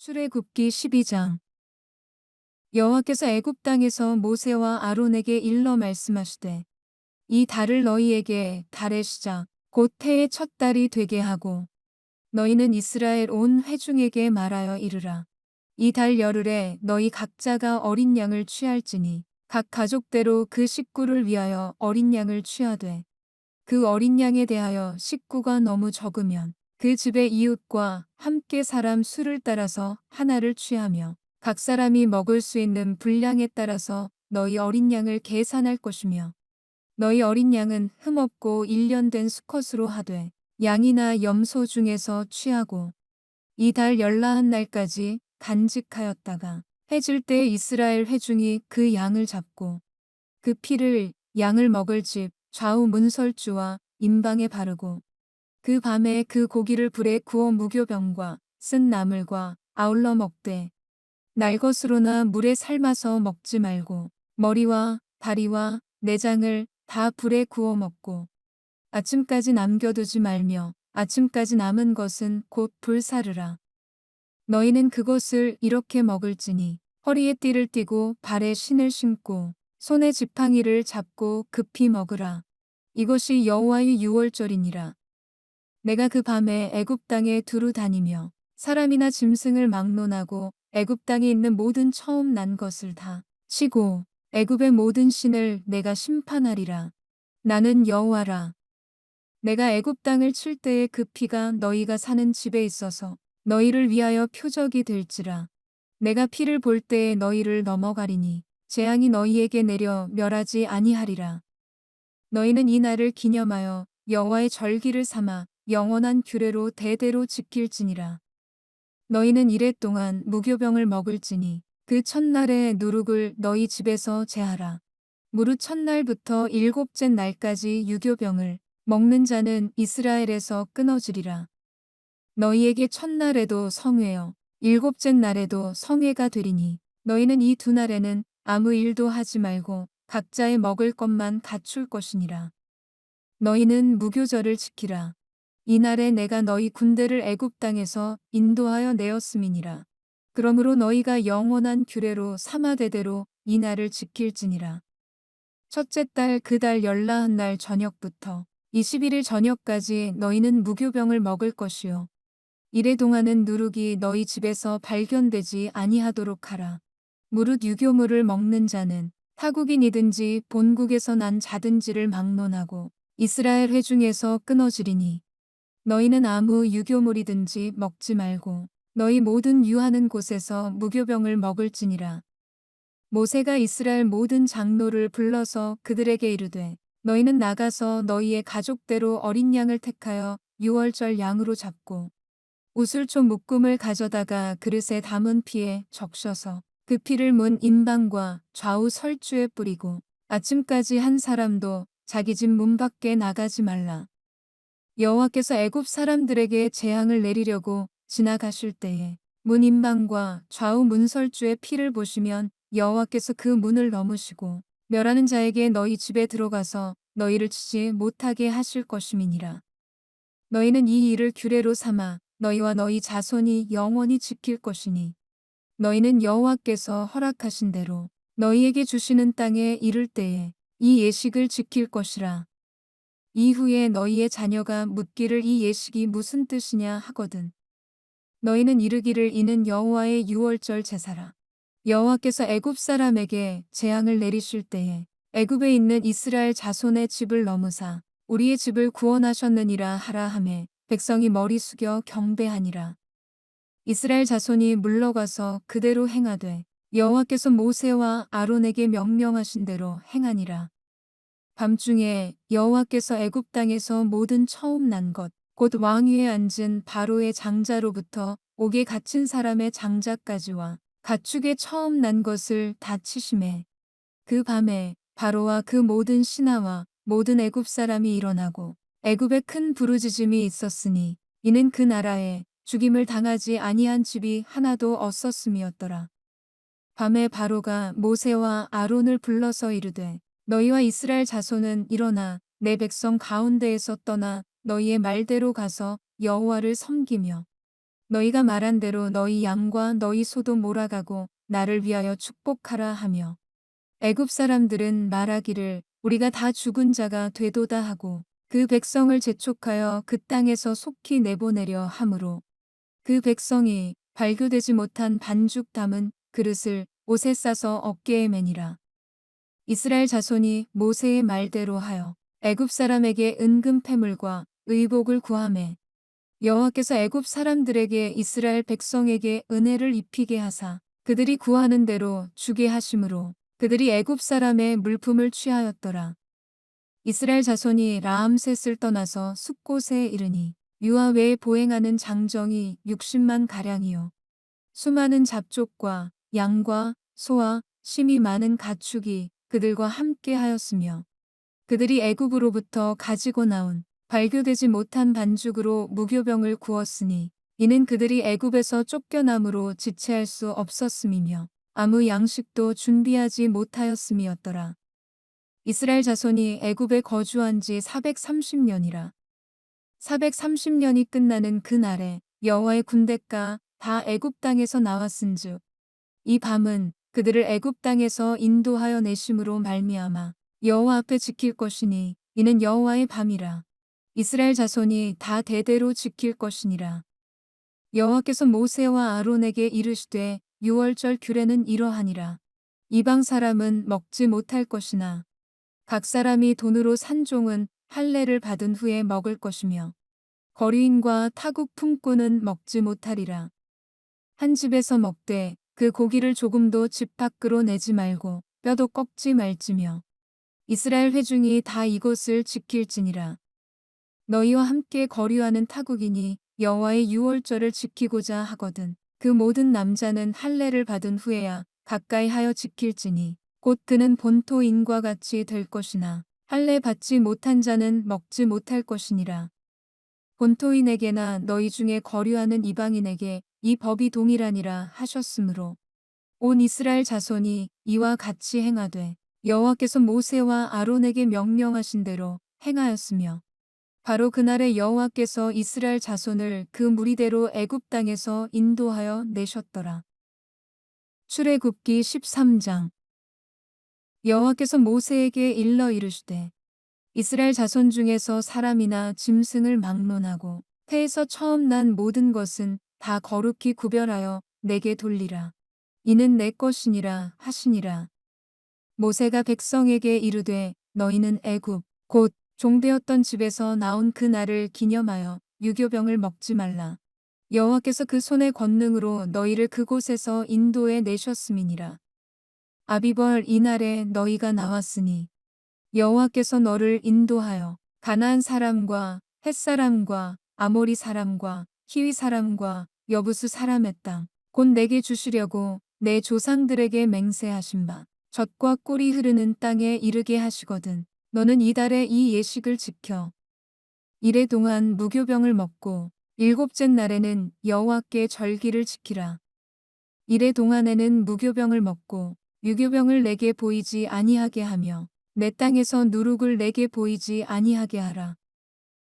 출애굽기 12장. 여호와께서 애굽 땅에서 모세와 아론에게 일러 말씀하시되 이 달을 너희에게 달의 시작 곧 해의 첫 달이 되게 하고 너희는 이스라엘 온 회중에게 말하여 이르라. 이 달 열흘에 너희 각자가 어린 양을 취할지니 각 가족대로 그 식구를 위하여 어린 양을 취하되 그 어린 양에 대하여 식구가 너무 적으면 그 집의 이웃과 함께 사람 수를 따라서 하나를 취하며 각 사람이 먹을 수 있는 분량에 따라서 너희 어린 양을 계산할 것이며 너희 어린 양은 흠없고 일련된 수컷으로 하되 양이나 염소 중에서 취하고 이 달 열나한 날까지 간직하였다가 해질 때 이스라엘 회중이 그 양을 잡고 그 피를 양을 먹을 집 좌우 문설주와 임방에 바르고 그 밤에 그 고기를 불에 구워 무교병과 쓴 나물과 아울러 먹되 날것으로나 물에 삶아서 먹지 말고 머리와 다리와 내장을 다 불에 구워 먹고 아침까지 남겨두지 말며 아침까지 남은 것은 곧 불사르라. 너희는 그것을 이렇게 먹을지니 허리에 띠를 띠고 발에 신을 신고 손에 지팡이를 잡고 급히 먹으라. 이것이 여호와의 유월절이니라. 내가 그 밤에 애굽 땅에 두루 다니며 사람이나 짐승을 막론하고 애굽 땅에 있는 모든 처음 난 것을 다 치고 애굽의 모든 신을 내가 심판하리라. 나는 여호와라. 내가 애굽 땅을 칠 때에 그 피가 너희가 사는 집에 있어서 너희를 위하여 표적이 될지라. 내가 피를 볼 때에 너희를 넘어가리니 재앙이 너희에게 내려 멸하지 아니하리라. 너희는 이 날을 기념하여 여호와의 절기를 삼아 영원한 규례로 대대로 지킬지니라. 너희는 이레 동안 무교병을 먹을지니 그 첫날에 누룩을 너희 집에서 제하라. 무릇 첫날부터 일곱째 날까지 유교병을 먹는 자는 이스라엘에서 끊어지리라. 너희에게 첫날에도 성회요 일곱째 날에도 성회가 되리니 너희는 이 두 날에는 아무 일도 하지 말고 각자의 먹을 것만 갖출 것이니라. 너희는 무교절을 지키라. 이날에 내가 너희 군대를 애굽 땅에서 인도하여 내었음이니라. 그러므로 너희가 영원한 규례로 삼아 대대로 이 날을 지킬지니라. 첫째 달 그 달 열나한 날 저녁부터 21일 저녁까지 너희는 무교병을 먹을 것이요 이래 동안은 누룩이 너희 집에서 발견되지 아니하도록 하라. 무릇 유교물을 먹는 자는 타국인이든지 본국에서 난 자든지를 막론하고 이스라엘 회중에서 끊어지리니 너희는 아무 유교물이든지 먹지 말고 너희 모든 유하는 곳에서 무교병을 먹을지니라. 모세가 이스라엘 모든 장로를 불러서 그들에게 이르되 너희는 나가서 너희의 가족대로 어린 양을 택하여 유월절 양으로 잡고 우슬초 묶음을 가져다가 그릇에 담은 피에 적셔서 그 피를 문 임방과 좌우 설주에 뿌리고 아침까지 한 사람도 자기 집 문 밖에 나가지 말라. 여호와께서 애굽 사람들에게 재앙을 내리려고 지나가실 때에 문 임방과 좌우 문설주의 피를 보시면 여호와께서 그 문을 넘으시고 멸하는 자에게 너희 집에 들어가서 너희를 치지 못하게 하실 것임이니라. 너희는 이 일을 규례로 삼아 너희와 너희 자손이 영원히 지킬 것이니 너희는 여호와께서 허락하신 대로 너희에게 주시는 땅에 이를 때에 이 예식을 지킬 것이라. 이후에 너희의 자녀가 묻기를 이 예식이 무슨 뜻이냐 하거든 너희는 이르기를 이는 여호와의 유월절 제사라. 여호와께서 애굽 사람에게 재앙을 내리실 때에 애굽에 있는 이스라엘 자손의 집을 넘으사 우리의 집을 구원하셨느니라 하라 하매 백성이 머리 숙여 경배하니라. 이스라엘 자손이 물러가서 그대로 행하되 여호와께서 모세와 아론에게 명령하신 대로 행하니라. 밤중에 여호와께서 애굽 땅에서 모든 처음 난 것 곧 왕위에 앉은 바로의 장자로부터 옥에 갇힌 사람의 장자까지와 가축의 처음 난 것을 다 치심해 그 밤에 바로와 그 모든 신하와 모든 애굽 사람이 일어나고 애굽에 큰 부르짖음이 있었으니 이는 그 나라에 죽임을 당하지 아니한 집이 하나도 없었음이었더라. 밤에 바로가 모세와 아론을 불러서 이르되 너희와 이스라엘 자손은 일어나 내 백성 가운데에서 떠나 너희의 말대로 가서 여호와를 섬기며 너희가 말한 대로 너희 양과 너희 소도 몰아가고 나를 위하여 축복하라 하며 애굽 사람들은 말하기를 우리가 다 죽은 자가 되도다 하고 그 백성을 재촉하여 그 땅에서 속히 내보내려 하므로 그 백성이 발교되지 못한 반죽 담은 그릇을 옷에 싸서 어깨에 매니라. 이스라엘 자손이 모세의 말대로 하여 애굽 사람에게 은금 패물과 의복을 구하매 여호와께서 애굽 사람들에게 이스라엘 백성에게 은혜를 입히게 하사 그들이 구하는 대로 주게 하심으로 그들이 애굽 사람의 물품을 취하였더라. 이스라엘 자손이 라암셋을 떠나서 숫곳에 이르니 유아 외에 보행하는 장정이 60만 가량이요 수많은 잡족과 양과 소와 심이 많은 가축이 그들과 함께 하였으며 그들이 애굽으로부터 가지고 나온 발교되지 못한 반죽으로 무교병을 구웠으니 이는 그들이 애굽에서 쫓겨남으로 지체할 수 없었음이며 아무 양식도 준비하지 못하였음이었더라. 이스라엘 자손이 애굽에 거주한 지 430년이라. 430년이 끝나는 그날에 여호와의 군대가 다 애굽 땅에서 나왔은즉 이 밤은 그들을 애굽 땅에서 인도하여 내심으로 말미암아 여호와 앞에 지킬 것이니 이는 여호와의 밤이라. 이스라엘 자손이 다 대대로 지킬 것이니라. 여호와께서 모세와 아론에게 이르시되 유월절 규례는 이러하니라. 이방 사람은 먹지 못할 것이나 각 사람이 돈으로 산 종은 할례를 받은 후에 먹을 것이며 거류인과 타국 품꾼은 먹지 못하리라. 한 집에서 먹되 그 고기를 조금도 집 밖으로 내지 말고 뼈도 꺾지 말지며 이스라엘 회중이 다 이것을 지킬지니라. 너희와 함께 거류하는 타국인이 여호와의 유월절을 지키고자 하거든 그 모든 남자는 할례를 받은 후에야 가까이 하여 지킬지니 곧 그는 본토인과 같이 될 것이나 할례 받지 못한 자는 먹지 못할 것이니라. 본토인에게나 너희 중에 거류하는 이방인에게 이 법이 동일하니라 하셨으므로 온 이스라엘 자손이 이와 같이 행하되 여호와께서 모세와 아론에게 명령하신 대로 행하였으며 바로 그날에 여호와께서 이스라엘 자손을 그 무리대로 애굽 땅에서 인도하여 내셨더라. 출애굽기 13장. 여호와께서 모세에게 일러 이르시되 이스라엘 자손 중에서 사람이나 짐승을 막론하고 태에서 처음 난 모든 것은 다 거룩히 구별하여 내게 돌리라. 이는 내 것이니라 하시니라. 모세가 백성에게 이르되 너희는 애굽 곧 종되었던 집에서 나온 그 날을 기념하여 유교병을 먹지 말라. 여호와께서 그 손의 권능으로 너희를 그곳에서 인도해 내셨음이니라. 아비벌 이날에 너희가 나왔으니 여호와께서 너를 인도하여 가나안 사람과 헷 사람과 아모리 사람과 히위 사람과 여부수 사람의 땅 곧 내게 주시려고 내 조상들에게 맹세하신 바 젖과 꿀이 흐르는 땅에 이르게 하시거든 너는 이달에 이 예식을 지켜 이래 동안 무교병을 먹고 일곱째 날에는 여호와께 절기를 지키라. 이래 동안에는 무교병을 먹고 유교병을 내게 보이지 아니하게 하며 내 땅에서 누룩을 내게 보이지 아니하게 하라.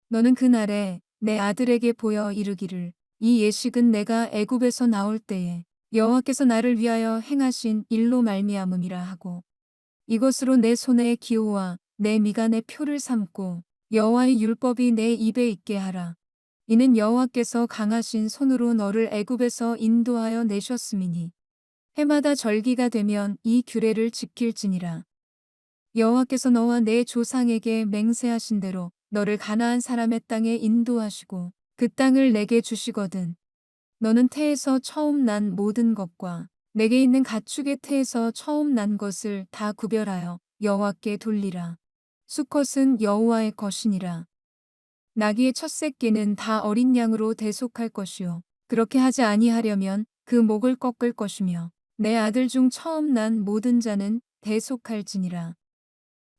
너는 그날에 내 아들에게 보여 이르기를 이 예식은 내가 애굽에서 나올 때에 여호와께서 나를 위하여 행하신 일로 말미암음이라 하고 이것으로 내 손에 기호와 내 미간에 표를 삼고 여호와의 율법이 내 입에 있게 하라. 이는 여호와께서 강하신 손으로 너를 애굽에서 인도하여 내셨음이니 해마다 절기가 되면 이 규례를 지킬지니라. 여호와께서 너와 내 조상에게 맹세하신 대로 너를 가나안 사람의 땅에 인도하시고 그 땅을 내게 주시거든 너는 태에서 처음 난 모든 것과 내게 있는 가축의 태에서 처음 난 것을 다 구별하여 여호와께 돌리라. 수컷은 여호와의 것이니라. 나귀의 첫 새끼는 다 어린 양으로 대속할 것이요 그렇게 하지 아니하려면 그 목을 꺾을 것이며 내 아들 중 처음 난 모든 자는 대속할지니라.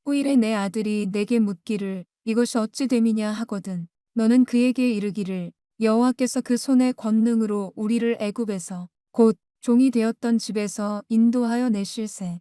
후일에 내 아들이 내게 묻기를 이것이 어찌 됨이냐 하거든 너는 그에게 이르기를 여호와께서 그 손의 권능으로 우리를 애굽에서 곧 종이 되었던 집에서 인도하여 내실세.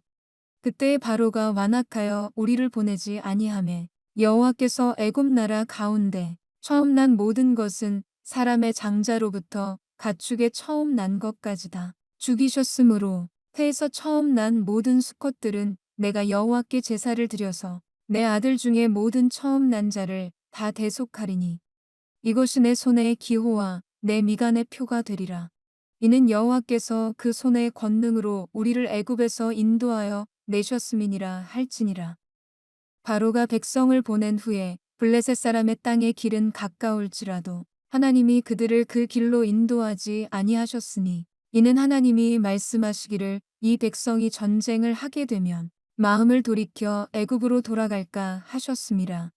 그때에 바로가 완악하여 우리를 보내지 아니하매 여호와께서 애굽 나라 가운데 처음 난 모든 것은 사람의 장자로부터 가축에 처음 난 것까지다 죽이셨으므로 태에서 처음 난 모든 수컷들은 내가 여호와께 제사를 드려서 내 아들 중에 모든 처음 난 자를 다 대속하리니 이것이 내 손의 기호와 내 미간의 표가 되리라. 이는 여호와께서 그 손의 권능으로 우리를 애굽에서 인도하여 내셨음이니라 할지니라. 바로가 백성을 보낸 후에 블레셋 사람의 땅의 길은 가까울지라도 하나님이 그들을 그 길로 인도하지 아니하셨으니 이는 하나님이 말씀하시기를 이 백성이 전쟁을 하게 되면 마음을 돌이켜 애굽으로 돌아갈까 하셨음이라.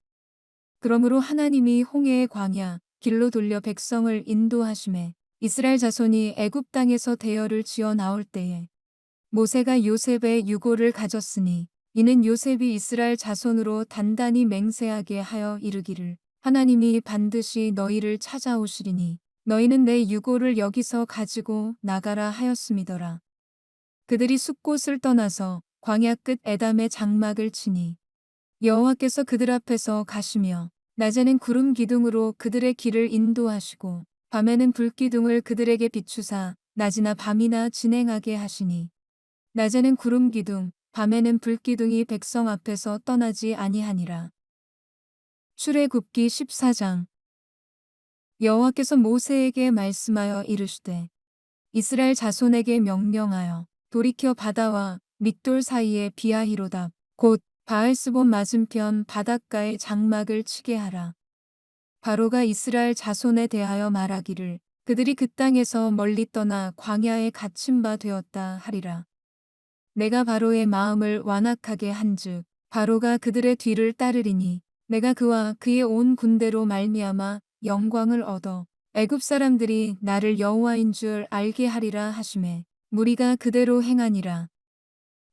그러므로 하나님이 홍해의 광야 길로 돌려 백성을 인도하심에 이스라엘 자손이 애굽 땅에서 대열을 지어 나올 때에 모세가 요셉의 유고를 가졌으니 이는 요셉이 이스라엘 자손으로 단단히 맹세하게 하여 이르기를 하나님이 반드시 너희를 찾아오시리니 너희는 내 유고를 여기서 가지고 나가라 하였음이더라. 그들이 숲곳을 떠나서 광야 끝 에담의 장막을 치니 여호와께서 그들 앞에서 가시며 낮에는 구름 기둥으로 그들의 길을 인도하시고 밤에는 불기둥을 그들에게 비추사 낮이나 밤이나 진행하게 하시니 낮에는 구름 기둥 밤에는 불기둥이 백성 앞에서 떠나지 아니하니라. 출애굽기 14장. 여호와께서 모세에게 말씀하여 이르시되 이스라엘 자손에게 명령하여 돌이켜 바다와 믹돌 사이에 비하히로답 곧 바알스본 맞은편 바닷가에 장막을 치게 하라. 바로가 이스라엘 자손에 대하여 말하기를 그들이 그 땅에서 멀리 떠나 광야에 갇힌 바 되었다 하리라. 내가 바로의 마음을 완악하게 한즉 바로가 그들의 뒤를 따르리니 내가 그와 그의 온 군대로 말미암아 영광을 얻어 애굽 사람들이 나를 여호와인 줄 알게 하리라 하시매 무리가 그대로 행하니라.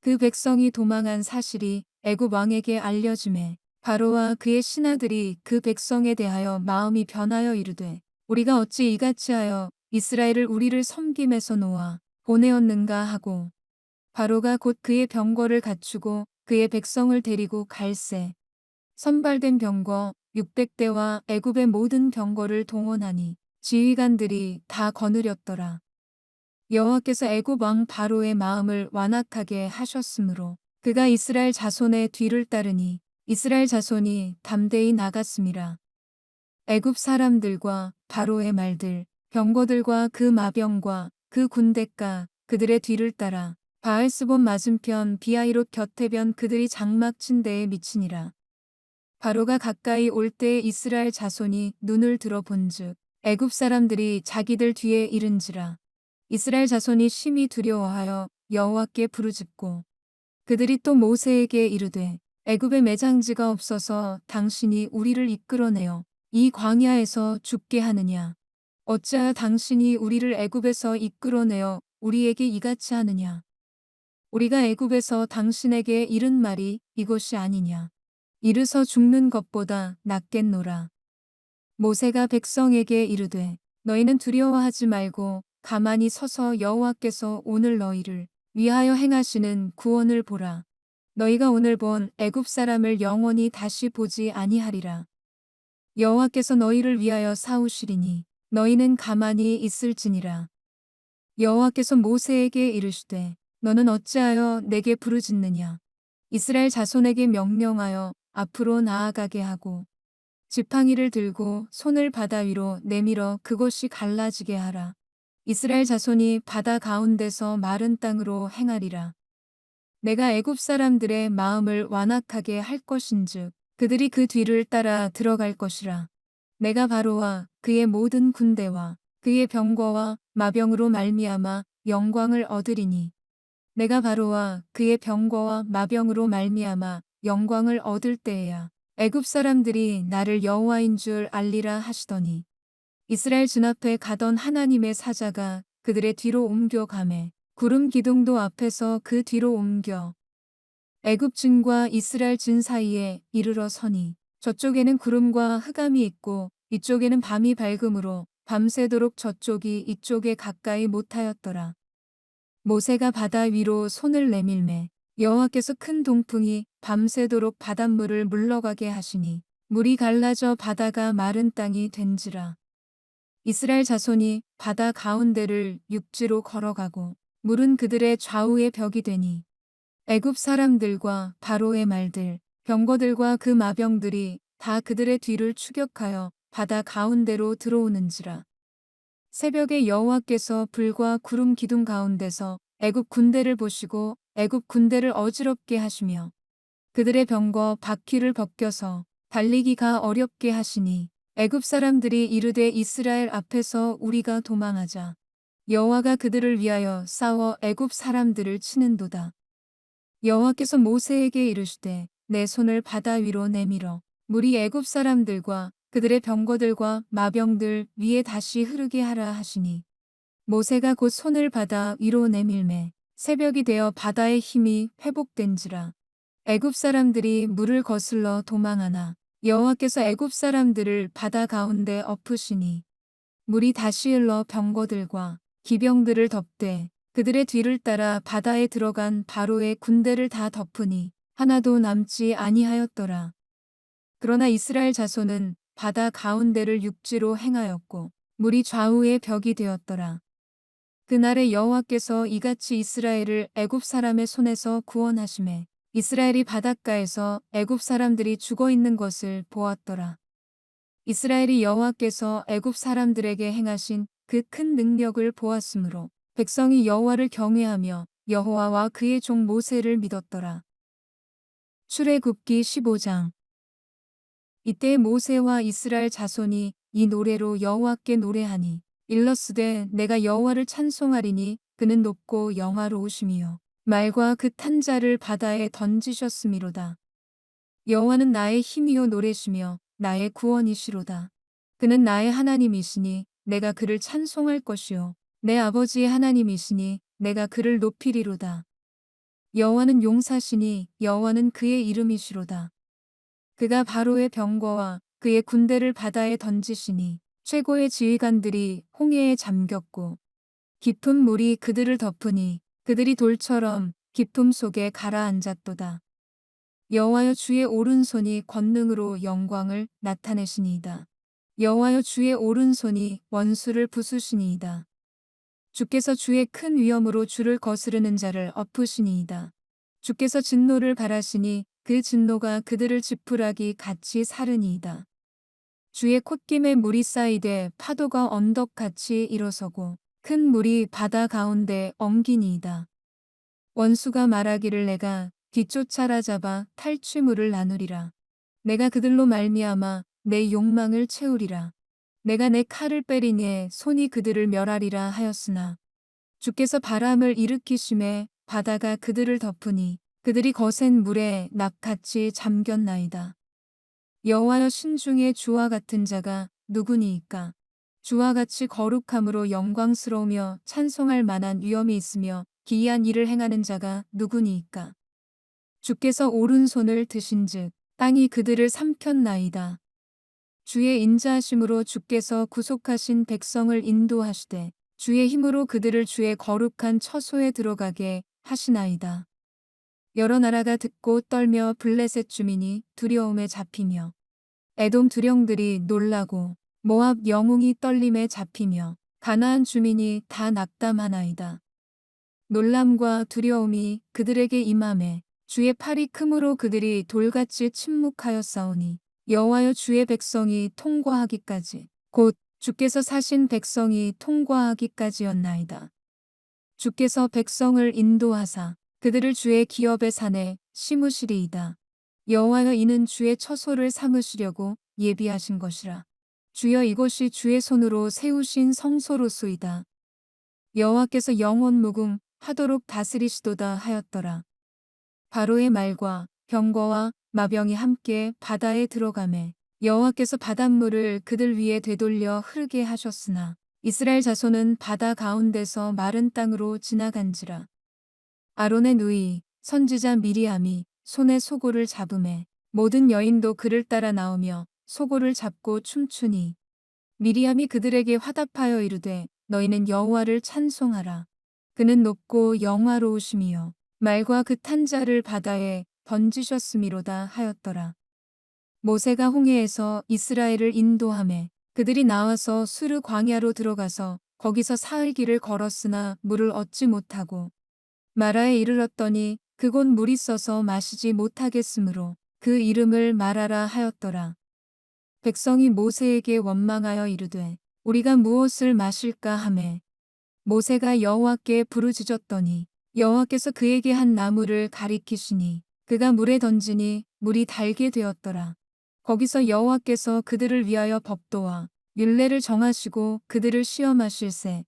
그 백성이 도망한 사실이 애굽 왕에게 알려지매 바로와 그의 신하들이 그 백성에 대하여 마음이 변하여 이르되 우리가 어찌 이같이 하여 이스라엘을 우리를 섬김에서 놓아 보내었는가 하고 바로가 곧 그의 병거를 갖추고 그의 백성을 데리고 갈새 선발된 병거 600대와 애굽의 모든 병거를 동원하니 지휘관들이 다 거느렸더라. 여호와께서 애굽 왕 바로의 마음을 완악하게 하셨으므로 그가 이스라엘 자손의 뒤를 따르니 이스라엘 자손이 담대히 나갔음이라. 애굽 사람들과 바로의 말들 병거들과 그 마병과 그 군대가 그들의 뒤를 따라 바알스본 맞은편 비하이롯 곁해변 그들이 장막 친 데에 미치니라. 바로가 가까이 올 때에 이스라엘 자손이 눈을 들어 본즉 애굽 사람들이 자기들 뒤에 이른지라. 이스라엘 자손이 심히 두려워하여 여호와께 부르짖고 그들이 또 모세에게 이르되 애굽에 매장지가 없어서 당신이 우리를 이끌어내어 이 광야에서 죽게 하느냐. 어찌하여 당신이 우리를 애굽에서 이끌어내어 우리에게 이같이 하느냐. 우리가 애굽에서 당신에게 이른 말이 이것이 아니냐. 이르서 죽는 것보다 낫겠노라. 모세가 백성에게 이르되 너희는 두려워하지 말고 가만히 서서 여호와께서 오늘 너희를 위하여 행하시는 구원을 보라. 너희가 오늘 본 애굽 사람을 영원히 다시 보지 아니하리라. 여호와께서 너희를 위하여 싸우시리니 너희는 가만히 있을지니라. 여호와께서 모세에게 이르시되 너는 어찌하여 내게 부르짖느냐. 이스라엘 자손에게 명령하여 앞으로 나아가게 하고 지팡이를 들고 손을 바다 위로 내밀어 그것이 갈라지게 하라. 이스라엘 자손이 바다 가운데서 마른 땅으로 행하리라. 내가 애굽 사람들의 마음을 완악하게 할 것인즉 그들이 그 뒤를 따라 들어갈 것이라. 내가 바로와 그의 모든 군대와 그의 병거와 마병으로 말미암아 영광을 얻으리니 내가 바로와 그의 병거와 마병으로 말미암아 영광을 얻을 때에야 애굽 사람들이 나를 여호와인 줄 알리라 하시더니 이스라엘 진 앞에 가던 하나님의 사자가 그들의 뒤로 옮겨가매 구름 기둥도 앞에서 그 뒤로 옮겨 애굽 진과 이스라엘 진 사이에 이르러 서니 저쪽에는 구름과 흑암이 있고 이쪽에는 밤이 밝음으로 밤새도록 저쪽이 이쪽에 가까이 못하였더라. 모세가 바다 위로 손을 내밀매 여호와께서 큰 동풍이 밤새도록 바닷물을 물러가게 하시니 물이 갈라져 바다가 마른 땅이 된지라. 이스라엘 자손이 바다 가운데를 육지로 걸어가고 물은 그들의 좌우의 벽이 되니 애굽 사람들과 바로의 말들, 병거들과 그 마병들이 다 그들의 뒤를 추격하여 바다 가운데로 들어오는지라. 새벽에 여호와께서 불과 구름 기둥 가운데서 애굽 군대를 보시고 애굽 군대를 어지럽게 하시며 그들의 병거 바퀴를 벗겨서 달리기가 어렵게 하시니 애굽 사람들이 이르되 이스라엘 앞에서 우리가 도망하자. 여호와가 그들을 위하여 싸워 애굽 사람들을 치는도다. 여호와께서 모세에게 이르시되 내 손을 바다 위로 내밀어 물이 애굽 사람들과 그들의 병거들과 마병들 위에 다시 흐르게 하라 하시니 모세가 곧 손을 바다 위로 내밀매 새벽이 되어 바다의 힘이 회복된지라. 애굽 사람들이 물을 거슬러 도망하나 여호와께서 애굽 사람들을 바다 가운데 엎으시니 물이 다시 흘러 병거들과 기병들을 덮되 그들의 뒤를 따라 바다에 들어간 바로의 군대를 다 덮으니 하나도 남지 아니하였더라. 그러나 이스라엘 자손은 바다 가운데를 육지로 행하였고 물이 좌우의 벽이 되었더라. 그날에 여호와께서 이같이 이스라엘을 애굽 사람의 손에서 구원하시매 이스라엘이 바닷가에서 애굽 사람들이 죽어 있는 것을 보았더라. 이스라엘이 여호와께서 애굽 사람들에게 행하신 그 큰 능력을 보았으므로 백성이 여호와를 경외하며 여호와와 그의 종 모세를 믿었더라. 출애굽기 15장. 이때 모세와 이스라엘 자손이 이 노래로 여호와께 노래하니 일러스되 내가 여호와를 찬송하리니 그는 높고 영화로우심이요 말과 그 탄자를 바다에 던지셨음이로다. 여호와는 나의 힘이요 노래시며 나의 구원이시로다. 그는 나의 하나님이시니 내가 그를 찬송할 것이요 내 아버지의 하나님이시니 내가 그를 높이리로다. 여호와는 용사시니 여호와는 그의 이름이시로다. 그가 바로의 병거와 그의 군대를 바다에 던지시니 최고의 지휘관들이 홍해에 잠겼고 깊은 물이 그들을 덮으니 그들이 돌처럼 깊음 속에 가라앉았도다. 여호와여 주의 오른손이 권능으로 영광을 나타내시니이다. 여호와여 주의 오른손이 원수를 부수시니이다. 주께서 주의 큰 위엄으로 주를 거스르는 자를 엎으시니이다. 주께서 진노를 발하시니 그 진노가 그들을 지푸라기 같이 사르니이다. 주의 콧김에 물이 쌓이되 파도가 언덕같이 일어서고 큰 물이 바다 가운데 엉기니이다. 원수가 말하기를 내가 뒤쫓아라 잡아 탈취물을 나누리라. 내가 그들로 말미암아 내 욕망을 채우리라. 내가 내 칼을 빼리니 손이 그들을 멸하리라 하였으나 주께서 바람을 일으키심에 바다가 그들을 덮으니 그들이 거센 물에 낙같이 잠겼나이다. 여호와여 신중에 주와 같은 자가 누구니이까? 주와 같이 거룩함으로 영광스러우며 찬송할 만한 위엄이 있으며 기이한 일을 행하는 자가 누구니이까? 주께서 오른손을 드신즉 땅이 그들을 삼켰나이다. 주의 인자하심으로 주께서 구속하신 백성을 인도하시되 주의 힘으로 그들을 주의 거룩한 처소에 들어가게 하시나이다. 여러 나라가 듣고 떨며 블레셋 주민이 두려움에 잡히며 에돔 두령들이 놀라고 모압 영웅이 떨림에 잡히며 가나안 주민이 다 낙담하나이다. 놀람과 두려움이 그들에게 임하매 주의 팔이 크므로 그들이 돌같이 침묵하였사오니 여호와여 주의 백성이 통과하기까지 곧 주께서 사신 백성이 통과하기까지였나이다. 주께서 백성을 인도하사 그들을 주의 기업의 산에 심으시리이다. 여호와여 이는 주의 처소를 삼으시려고 예비하신 것이라. 주여 이곳이 주의 손으로 세우신 성소로소이다. 여호와께서 영원 무궁하도록 다스리시도다 하였더라. 바로의 말과 병거와 마병이 함께 바다에 들어가매 여호와께서 바닷물을 그들 위에 되돌려 흐르게 하셨으나 이스라엘 자손은 바다 가운데서 마른 땅으로 지나간지라. 아론의 누이 선지자 미리암이 손에 소고를 잡음에 모든 여인도 그를 따라 나오며 소고를 잡고 춤추니 미리암이 그들에게 화답하여 이르되 너희는 여호와를 찬송하라. 그는 높고 영화로우심이요 말과 그 탄자를 바다에 던지셨음이로다 하였더라. 모세가 홍해에서 이스라엘을 인도하매 그들이 나와서 수르 광야로 들어가서 거기서 사흘 길을 걸었으나 물을 얻지 못하고 마라에 이르렀더니 그곳 물이 써서 마시지 못하겠으므로 그 이름을 마라라 하였더라. 백성이 모세에게 원망하여 이르되 우리가 무엇을 마실까 하매 모세가 여호와께 부르짖었더니 여호와께서 그에게 한 나무를 가리키시니 그가 물에 던지니 물이 달게 되었더라. 거기서 여호와께서 그들을 위하여 법도와 율례를 정하시고 그들을 시험하실세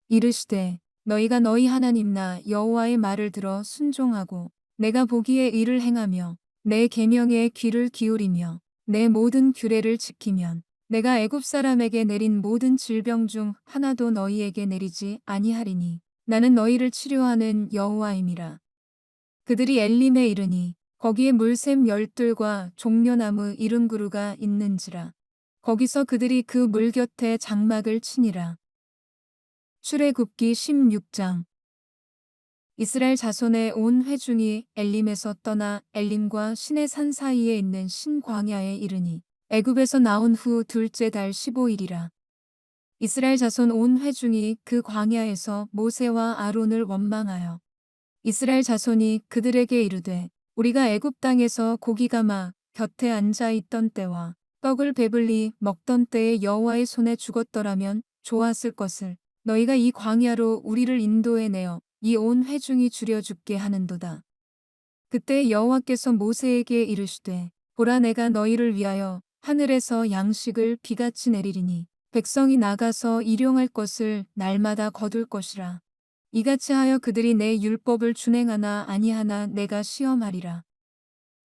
이르시되 너희가 너희 하나님 나 여호와의 말을 들어 순종하고 내가 보기에 이를 행하며 내 계명에 귀를 기울이며 내 모든 규례를 지키면 내가 애굽 사람에게 내린 모든 질병 중 하나도 너희에게 내리지 아니하리니 나는 너희를 치료하는 여호와임이라. 그들이 엘림에 이르니 거기에 물샘 열둘과 종려나무 이른그루가 있는지라. 거기서 그들이 그 물 곁에 장막을 치니라. 출애굽기 16장. 이스라엘 자손의 온 회중이 엘림에서 떠나 엘림과 시내산 사이에 있는 신광야에 이르니 애굽에서 나온 후 둘째 달 15일이라. 이스라엘 자손 온 회중이 그 광야에서 모세와 아론을 원망하여 이스라엘 자손이 그들에게 이르되 우리가 애굽 땅에서 고기가 막 곁에 앉아 있던 때와 떡을 배불리 먹던 때에 여호와의 손에 죽었더라면 좋았을 것을 너희가 이 광야로 우리를 인도해 내어 이 온 회중이 죽여 죽게 하는도다. 그때 여호와께서 모세에게 이르시되 보라 내가 너희를 위하여 하늘에서 양식을 비같이 내리리니 백성이 나가서 일용할 것을 날마다 거둘 것이라. 이같이 하여 그들이 내 율법을 준행하나 아니하나 내가 시험하리라.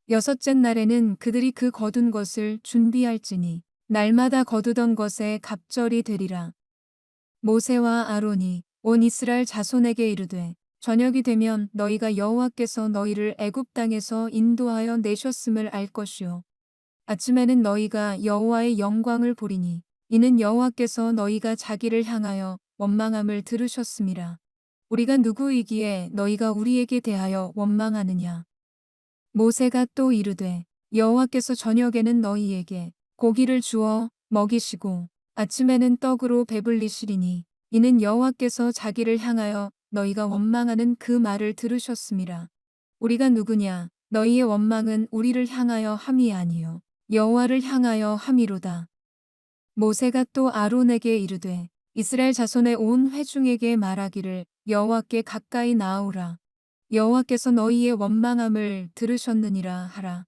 여섯째 날에는 그들이 그 거둔 것을 준비할지니 날마다 거두던 것에 갑절이 되리라. 모세와 아론이 온 이스라엘 자손에게 이르되 저녁이 되면 너희가 여호와께서 너희를 애굽 땅에서 인도하여 내셨음을 알 것이요 아침에는 너희가 여호와의 영광을 보리니 이는 여호와께서 너희가 자기를 향하여 원망함을 들으셨음이라. 우리가 누구이기에 너희가 우리에게 대하여 원망하느냐. 모세가 또 이르되 여호와께서 저녁에는 너희에게 고기를 주어 먹이시고 아침에는 떡으로 배불리시리니 이는 여호와께서 자기를 향하여 너희가 원망하는 그 말을 들으셨음이라. 우리가 누구냐 너희의 원망은 우리를 향하여 함이 아니요 여호와를 향하여 함이로다. 모세가 또 아론에게 이르되 이스라엘 자손의 온 회중에게 말하기를 여호와께 가까이 나아오라. 여호와께서 너희의 원망함을 들으셨느니라 하라.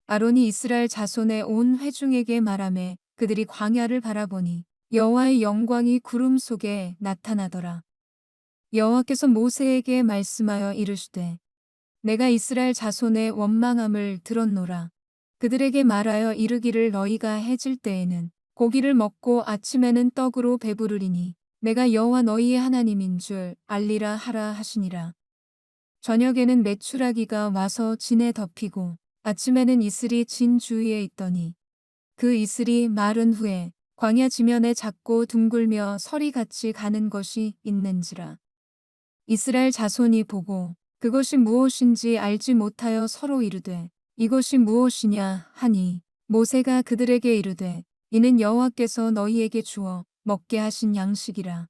아론이 이스라엘 자손의 온 회중에게 말하매 그들이 광야를 바라보니 여호와의 영광이 구름 속에 나타나더라. 여호와께서 모세에게 말씀하여 이르시되 내가 이스라엘 자손의 원망함을 들었노라. 그들에게 말하여 이르기를 너희가 해질 때에는 고기를 먹고 아침에는 떡으로 배부르리니 내가 여호와 너희의 하나님인 줄 알리라 하라 하시니라. 저녁에는 메추라기가 와서 진에 덮이고 아침에는 이슬이 진 주위에 있더니 그 이슬이 마른 후에 광야 지면에 작고 둥글며 서리같이 가는 것이 있는지라. 이스라엘 자손이 보고 그것이 무엇인지 알지 못하여 서로 이르되 이것이 무엇이냐 하니 모세가 그들에게 이르되 이는 여호와께서 너희에게 주어 먹게 하신 양식이라.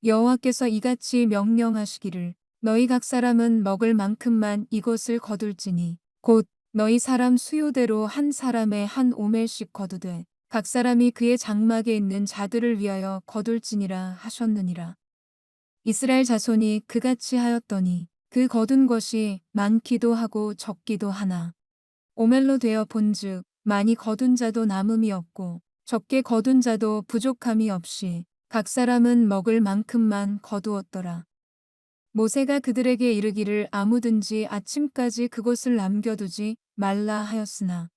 여호와께서 이같이 명령하시기를 너희 각 사람은 먹을 만큼만 이것을 거둘지니 곧 너희 사람 수요대로 한 사람에 한 오멜씩 거두되 각 사람이 그의 장막에 있는 자들을 위하여 거둘지니라 하셨느니라. 이스라엘 자손이 그같이 하였더니 그 거둔 것이 많기도 하고 적기도 하나 오멜로 되어 본즉 많이 거둔 자도 남음이 없고 적게 거둔 자도 부족함이 없이 각 사람은 먹을 만큼만 거두었더라. 모세가 그들에게 이르기를 아무든지 아침까지 그것을 남겨두지 말라 하였으나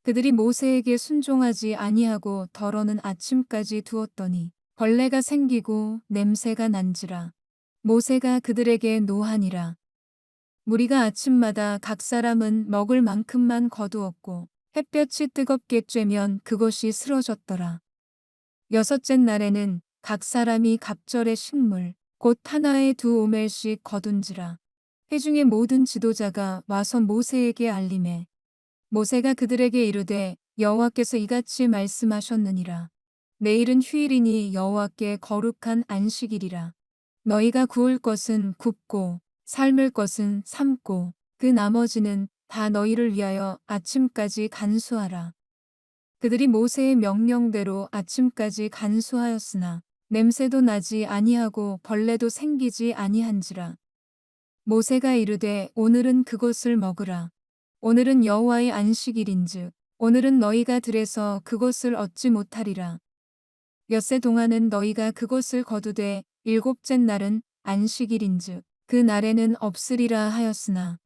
그들이 모세에게 순종하지 아니하고 덜어는 아침까지 두었더니 벌레가 생기고 냄새가 난지라. 모세가 그들에게 노하니라. 무리가 아침마다 각 사람은 먹을 만큼만 거두었고 햇볕이 뜨겁게 쬐면 그것이 쓰러졌더라. 여섯째 날에는 각 사람이 갑절의 식물 곧 하나에 두 오멜씩 거둔지라. 회중의 모든 지도자가 와서 모세에게 알림해 모세가 그들에게 이르되 여호와께서 이같이 말씀하셨느니라. 내일은 휴일이니 여호와께 거룩한 안식일이라. 너희가 구울 것은 굽고 삶을 것은 삶고 그 나머지는 다 너희를 위하여 아침까지 간수하라. 그들이 모세의 명령대로 아침까지 간수하였으나 냄새도 나지 아니하고 벌레도 생기지 아니한지라. 모세가 이르되 오늘은 그것을 먹으라. 오늘은 여호와의 안식일인즉 오늘은 너희가 들에서 그것을 얻지 못하리라. 엿새 동안은 너희가 그것을 거두되 일곱째 날은 안식일인즉 그 날에는 없으리라 하였으나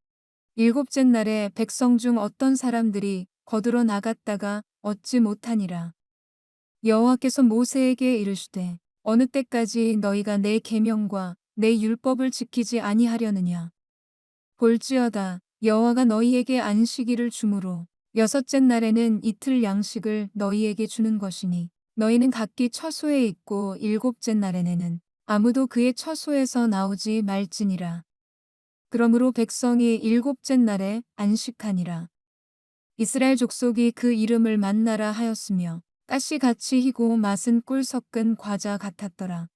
일곱째 날에 백성 중 어떤 사람들이 거두러 나갔다가 얻지 못하니라. 여호와께서 모세에게 이르시되 어느 때까지 너희가 내 계명과 내 율법을 지키지 아니하려느냐. 볼지어다 여호와가 너희에게 안식일을 주므로 여섯째 날에는 이틀 양식을 너희에게 주는 것이니 너희는 각기 처소에 있고 일곱째 날에는 아무도 그의 처소에서 나오지 말지니라. 그러므로 백성이 일곱째 날에 안식하니라. 이스라엘 족속이 그 이름을 만나라 하였으며 가시같이 희고 맛은 꿀 섞은 과자 같았더라.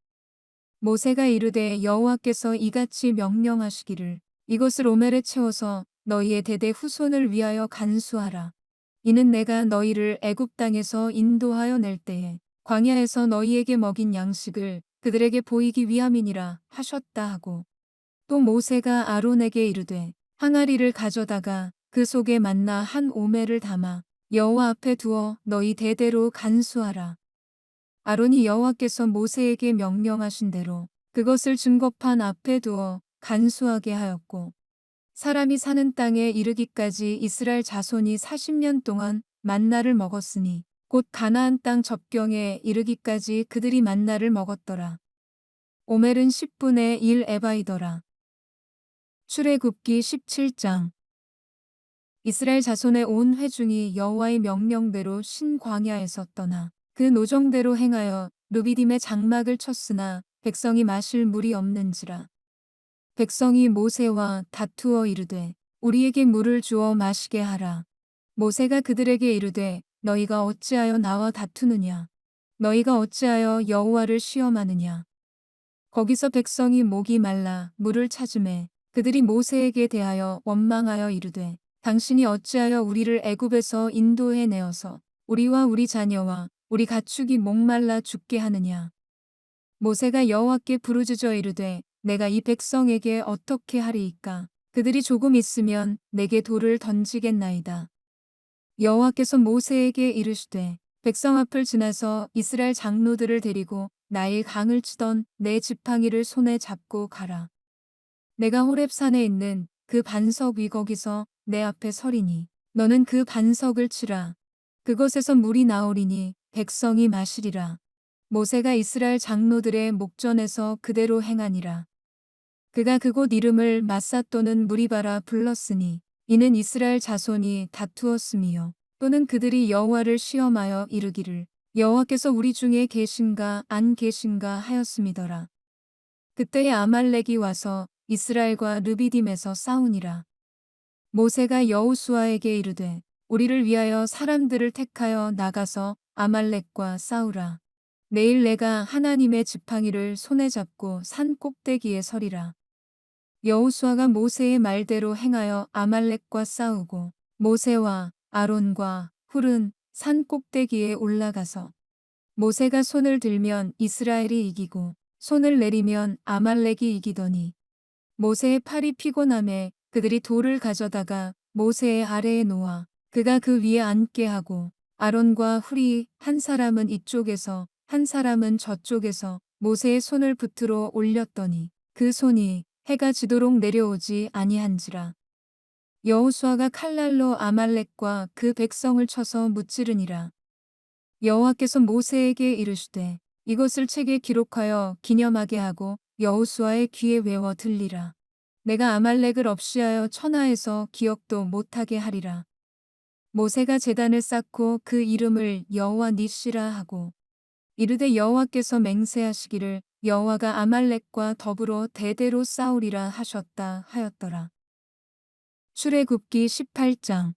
모세가 이르되 여호와께서 이같이 명령하시기를 이것을 오멜에 채워서 너희의 대대 후손을 위하여 간수하라. 이는 내가 너희를 애굽 땅에서 인도하여 낼 때에 광야에서 너희에게 먹인 양식을 그들에게 보이기 위함이니라 하셨다 하고 또 모세가 아론에게 이르되 항아리를 가져다가 그 속에 만나 한 오멜을 담아 여호와 앞에 두어 너희 대대로 간수하라. 아론이 여호와께서 모세에게 명령하신 대로 그것을 증거판 앞에 두어 간수하게 하였고 사람이 사는 땅에 이르기까지 이스라엘 자손이 40년 동안 만나를 먹었으니 곧 가나안 땅 접경에 이르기까지 그들이 만나를 먹었더라. 오멜은 10분의 1 에바이더라. 출애굽기 17장. 이스라엘 자손의 온 회중이 여호와의 명령대로 신광야에서 떠나 그 노정대로 행하여 루비딤의 장막을 쳤으나 백성이 마실 물이 없는지라. 백성이 모세와 다투어 이르되 우리에게 물을 주어 마시게 하라. 모세가 그들에게 이르되 너희가 어찌하여 나와 다투느냐. 너희가 어찌하여 여호와를 시험하느냐. 거기서 백성이 목이 말라 물을 찾으매 그들이 모세에게 대하여 원망하여 이르되 당신이 어찌하여 우리를 애굽에서 인도해 내어서 우리와 우리 자녀와 우리 가축이 목말라 죽게 하느냐. 모세가 여호와께 부르짖어 이르되 내가 이 백성에게 어떻게 하리이까. 그들이 조금 있으면 내게 돌을 던지겠나이다. 여호와께서 모세에게 이르시되 백성 앞을 지나서 이스라엘 장로들을 데리고 나일 강을 치던 내 지팡이를 손에 잡고 가라. 내가 호렙산에 있는 그 반석 위 거기서 내 앞에 서리니 너는 그 반석을 치라. 그것에서 물이 나오리니 백성이 마시리라. 모세가 이스라엘 장로들의 목전에서 그대로 행하니라. 그가 그곳 이름을 마사 또는 무리바라 불렀으니 이는 이스라엘 자손이 다투었음이요 또는 그들이 여호와를 시험하여 이르기를 여호와께서 우리 중에 계신가 안 계신가 하였음이더라. 그때에 아말렉이 와서 이스라엘과 르비딤에서 싸우니라. 모세가 여호수아에게 이르되 우리를 위하여 사람들을 택하여 나가서 아말렉과 싸우라. 내일 내가 하나님의 지팡이를 손에 잡고 산 꼭대기에 서리라. 여호수아가 모세의 말대로 행하여 아말렉과 싸우고 모세와 아론과 훌은 산 꼭대기에 올라가서 모세가 손을 들면 이스라엘이 이기고 손을 내리면 아말렉이 이기더니 모세의 팔이 피곤함에 그들이 돌을 가져다가 모세의 아래에 놓아 그가 그 위에 앉게 하고 아론과 훌이 한 사람은 이쪽에서 한 사람은 저쪽에서 모세의 손을 붙들어 올렸더니 그 손이 해가 지도록 내려오지 아니한지라. 여호수아가 칼날로 아말렉과 그 백성을 쳐서 무찌르니라. 여호와께서 모세에게 이르시되 이것을 책에 기록하여 기념하게 하고 여호수아의 귀에 외워 들리라. 내가 아말렉을 없이하여 천하에서 기억도 못하게 하리라. 모세가 제단을 쌓고 그 이름을 여호와 니시라 하고 이르되 여호와께서 맹세하시기를 여호와가 아말렉과 더불어 대대로 싸우리라 하셨다 하였더라. 출애굽기 18장.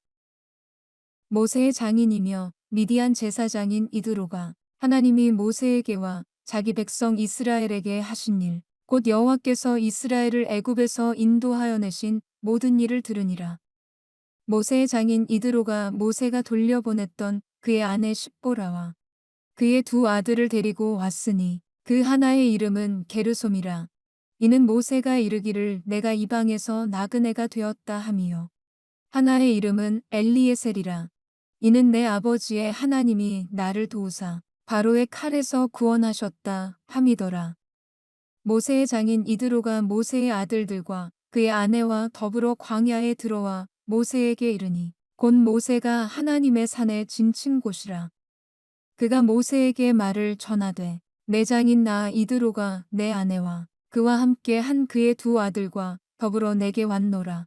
모세의 장인이며 미디안 제사장인 이드로가 하나님이 모세에게와 자기 백성 이스라엘에게 하신 일, 곧 여호와께서 이스라엘을 애굽에서 인도하여 내신 모든 일을 들으니라. 모세의 장인 이드로가 모세가 돌려보냈던 그의 아내 십보라와 그의 두 아들을 데리고 왔으니 그 하나의 이름은 게르솜이라. 이는 모세가 이르기를 내가 이방에서 나그네가 되었다 함이요. 하나의 이름은 엘리에셀이라. 이는 내 아버지의 하나님이 나를 도우사 바로의 칼에서 구원하셨다 함이더라. 모세의 장인 이드로가 모세의 아들들과 그의 아내와 더불어 광야에 들어와 모세에게 이르니 곧 모세가 하나님의 산에 진친 곳이라. 그가 모세에게 말을 전하되 내 장인 나 이드로가 내 아내와 그와 함께 한 그의 두 아들과 더불어 내게 왔노라.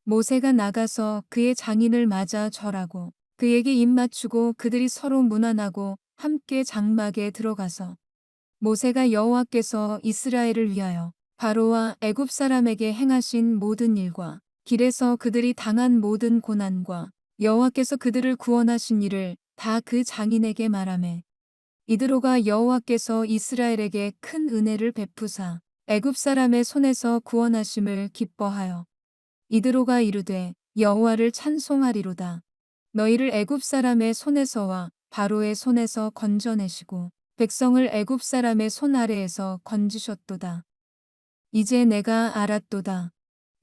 모세가 나가서 그의 장인을 맞아 절하고 그에게 입맞추고 그들이 서로 문안하고 함께 장막에 들어가서 모세가 여호와께서 이스라엘을 위하여 바로와 애굽 사람에게 행하신 모든 일과 길에서 그들이 당한 모든 고난과 여호와께서 그들을 구원하신 일을 다 그 장인에게 말하매 이드로가 여호와께서 이스라엘에게 큰 은혜를 베푸사 애굽 사람의 손에서 구원하심을 기뻐하여 이드로가 이르되 여호와를 찬송하리로다. 너희를 애굽 사람의 손에서와 바로의 손에서 건져내시고 백성을 애굽 사람의 손 아래에서 건지셨도다. 이제 내가 알았도다.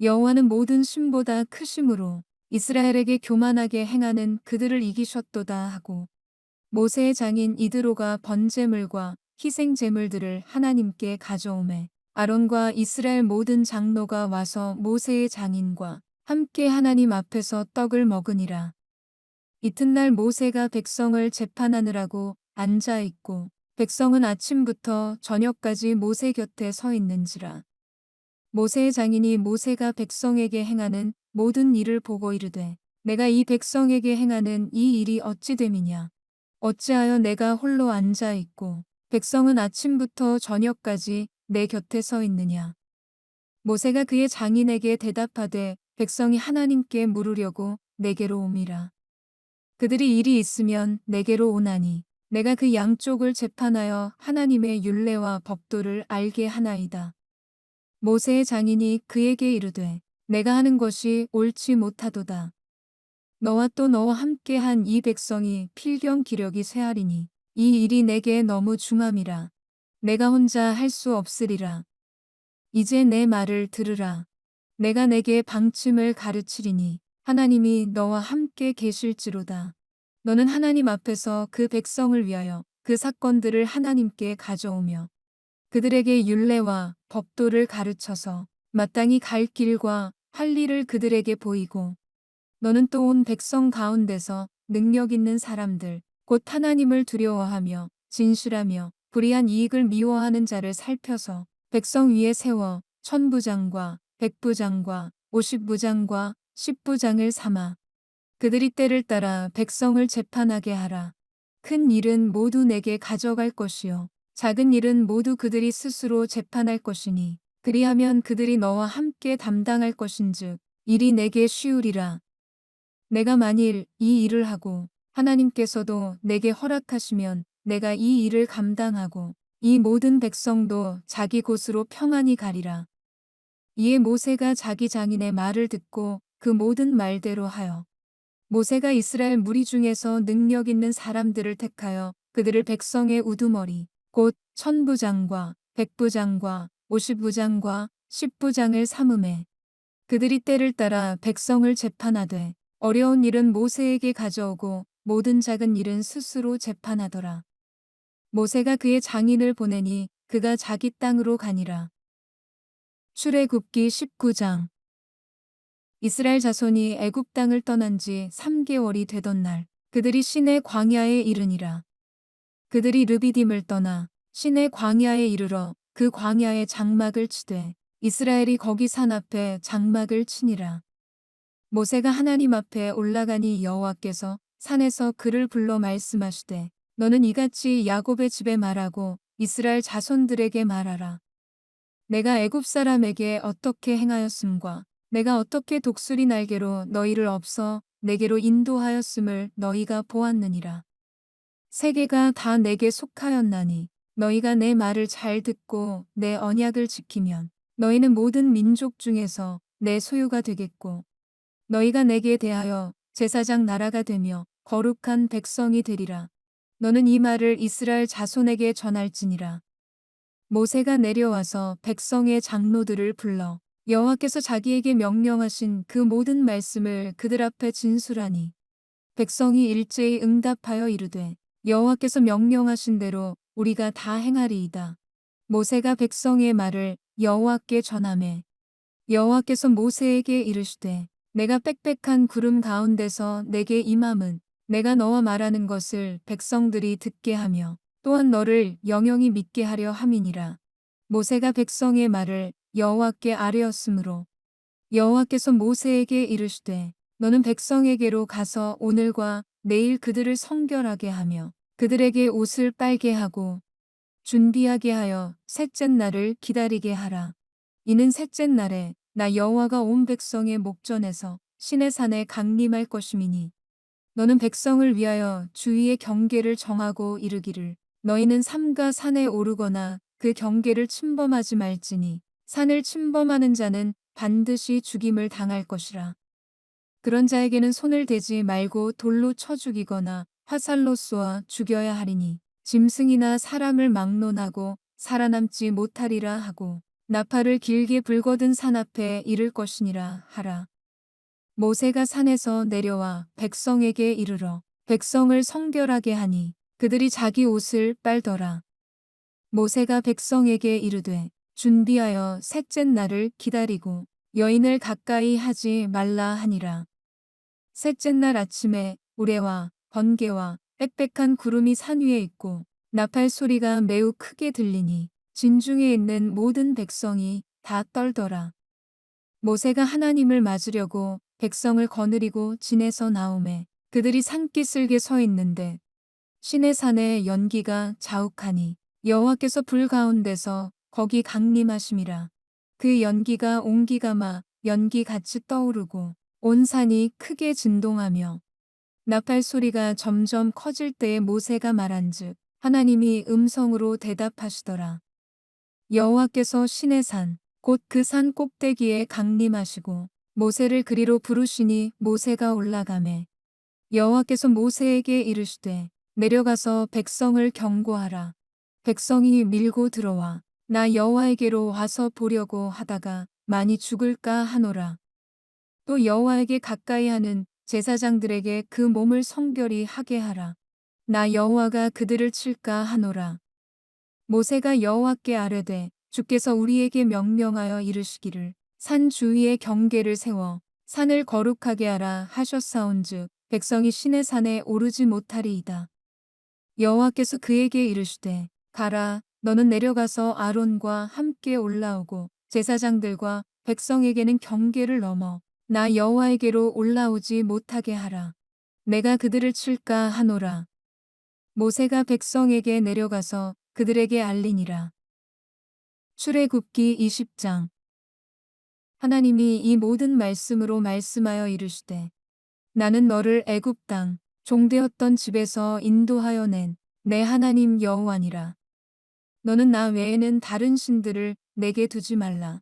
여호와는 모든 신보다 크심으로 이스라엘에게 교만하게 행하는 그들을 이기셨도다 하고 모세의 장인 이드로가 번제물과 희생제물들을 하나님께 가져오매 아론과 이스라엘 모든 장로가 와서 모세의 장인과 함께 하나님 앞에서 떡을 먹으니라. 이튿날 모세가 백성을 재판하느라고 앉아 있고 백성은 아침부터 저녁까지 모세 곁에 서 있는지라. 모세의 장인이 모세가 백성에게 행하는 모든 일을 보고 이르되 내가 이 백성에게 행하는 이 일이 어찌 됨이냐. 어찌하여 내가 홀로 앉아 있고 백성은 아침부터 저녁까지 내 곁에 서 있느냐. 모세가 그의 장인에게 대답하되 백성이 하나님께 물으려고 내게로 옴이라. 그들이 일이 있으면 내게로 오나니 내가 그 양쪽을 재판하여 하나님의 율례와 법도를 알게 하나이다. 모세의 장인이 그에게 이르되 내가 하는 것이 옳지 못하도다. 너와 또 너와 함께 한 이 백성이 필경 기력이 쇠하리니 이 일이 내게 너무 중함이라. 내가 혼자 할 수 없으리라. 이제 내 말을 들으라. 내가 내게 방침을 가르치리니 하나님이 너와 함께 계실지로다. 너는 하나님 앞에서 그 백성을 위하여 그 사건들을 하나님께 가져오며 그들에게 율례와 법도를 가르쳐서 마땅히 갈 길과 할 일을 그들에게 보이고 너는 또 온 백성 가운데서 능력 있는 사람들 곧 하나님을 두려워하며 진실하며 불의한 이익을 미워하는 자를 살펴서 백성 위에 세워 천부장과 백부장과 오십부장과 십부장을 삼아 그들이 때를 따라 백성을 재판하게 하라. 큰 일은 모두 내게 가져갈 것이요 작은 일은 모두 그들이 스스로 재판할 것이니 그리하면 그들이 너와 함께 담당할 것인즉 일이 내게 쉬우리라. 내가 만일 이 일을 하고 하나님께서도 내게 허락하시면 내가 이 일을 감당하고 이 모든 백성도 자기 곳으로 평안히 가리라. 이에 모세가 자기 장인의 말을 듣고 그 모든 말대로 하여 모세가 이스라엘 무리 중에서 능력 있는 사람들을 택하여 그들을 백성의 우두머리 곧 천부장과 백부장과 오십부장과 십부장을 삼음해 그들이 때를 따라 백성을 재판하되 어려운 일은 모세에게 가져오고 모든 작은 일은 스스로 재판하더라. 모세가 그의 장인을 보내니 그가 자기 땅으로 가니라. 출애굽기 19장. 이스라엘 자손이 애굽 땅을 떠난 지 3개월이 되던 날 그들이 시내 광야에 이르니라. 그들이 르비딤을 떠나 시내 광야에 이르러 그 광야에 장막을 치되 이스라엘이 거기 산 앞에 장막을 치니라. 모세가 하나님 앞에 올라가니 여호와께서 산에서 그를 불러 말씀하시되 너는 이같이 야곱의 집에 말하고 이스라엘 자손들에게 말하라. 내가 애굽 사람에게 어떻게 행하였음과 내가 어떻게 독수리 날개로 너희를 없어 내게로 인도하였음을 너희가 보았느니라. 세계가 다 내게 속하였나니 너희가 내 말을 잘 듣고 내 언약을 지키면 너희는 모든 민족 중에서 내 소유가 되겠고 너희가 내게 대하여 제사장 나라가 되며 거룩한 백성이 되리라. 너는 이 말을 이스라엘 자손에게 전할지니라. 모세가 내려와서 백성의 장로들을 불러 여호와께서 자기에게 명령하신 그 모든 말씀을 그들 앞에 진술하니 백성이 일제히 응답하여 이르되 여호와께서 명령하신 대로 우리가 다 행하리이다. 모세가 백성의 말을 여호와께 전하매 여호와께서 모세에게 이르시되 내가 빽빽한 구름 가운데서 내게 임함은 내가 너와 말하는 것을 백성들이 듣게 하며 또한 너를 영영히 믿게 하려 함이니라. 모세가 백성의 말을 여호와께 아뢰었으므로 여호와께서 모세에게 이르시되 너는 백성에게로 가서 오늘과 내일 그들을 성결하게 하며 그들에게 옷을 빨게 하고 준비하게 하여 셋째 날을 기다리게 하라. 이는 셋째 날에 나 여호와가 온 백성의 목전에서 시내 산에 강림할 것임이니 너는 백성을 위하여 주위의 경계를 정하고 이르기를 너희는 삼가 산에 오르거나 그 경계를 침범하지 말지니 산을 침범하는 자는 반드시 죽임을 당할 것이라. 그런 자에게는 손을 대지 말고 돌로 쳐 죽이거나 화살로 쏘아 죽여야 하리니 짐승이나 사람을 막론하고 살아남지 못하리라 하고 나팔을 길게 불거든 산 앞에 이를 것이니라 하라. 모세가 산에서 내려와 백성에게 이르러 백성을 성결하게 하니 그들이 자기 옷을 빨더라. 모세가 백성에게 이르되 준비하여 셋째 날을 기다리고 여인을 가까이 하지 말라 하니라. 셋째 날 아침에 우레와 번개와 빽빽한 구름이 산 위에 있고 나팔 소리가 매우 크게 들리니 진중에 있는 모든 백성이 다 떨더라. 모세가 하나님을 맞으려고 백성을 거느리고 진에서 나오매 그들이 산기슭에 서 있는데 시내 산에 연기가 자욱하니 여호와께서 불 가운데서 거기 강림하심이라. 그 연기가 옹기가마 연기같이 떠오르고 온 산이 크게 진동하며 나팔 소리가 점점 커질 때에 모세가 말한즉 하나님이 음성으로 대답하시더라. 여호와께서 시내 산 곧 그 산 꼭대기에 강림하시고 모세를 그리로 부르시니 모세가 올라가매 여호와께서 모세에게 이르시되 내려가서 백성을 경고하라. 백성이 밀고 들어와 나 여호와에게로 와서 보려고 하다가 많이 죽을까 하노라. 또 여호와에게 가까이 하는 제사장들에게 그 몸을 성결히 하게 하라. 나 여호와가 그들을 칠까 하노라. 모세가 여호와께 아뢰되 주께서 우리에게 명령하여 이르시기를 산 주위에 경계를 세워 산을 거룩하게 하라 하셨사온즉 백성이 시내 산에 오르지 못하리이다. 여호와께서 그에게 이르시되 가라 너는 내려가서 아론과 함께 올라오고 제사장들과 백성에게는 경계를 넘어 나 여호와에게로 올라오지 못하게 하라. 내가 그들을 칠까 하노라. 모세가 백성에게 내려가서 그들에게 알리니라. 출애굽기 20장. 하나님이 이 모든 말씀으로 말씀하여 이르시되 나는 너를 애굽 땅 종되었던 집에서 인도하여 낸 내 하나님 여호와니라. 너는 나 외에는 다른 신들을 내게 두지 말라.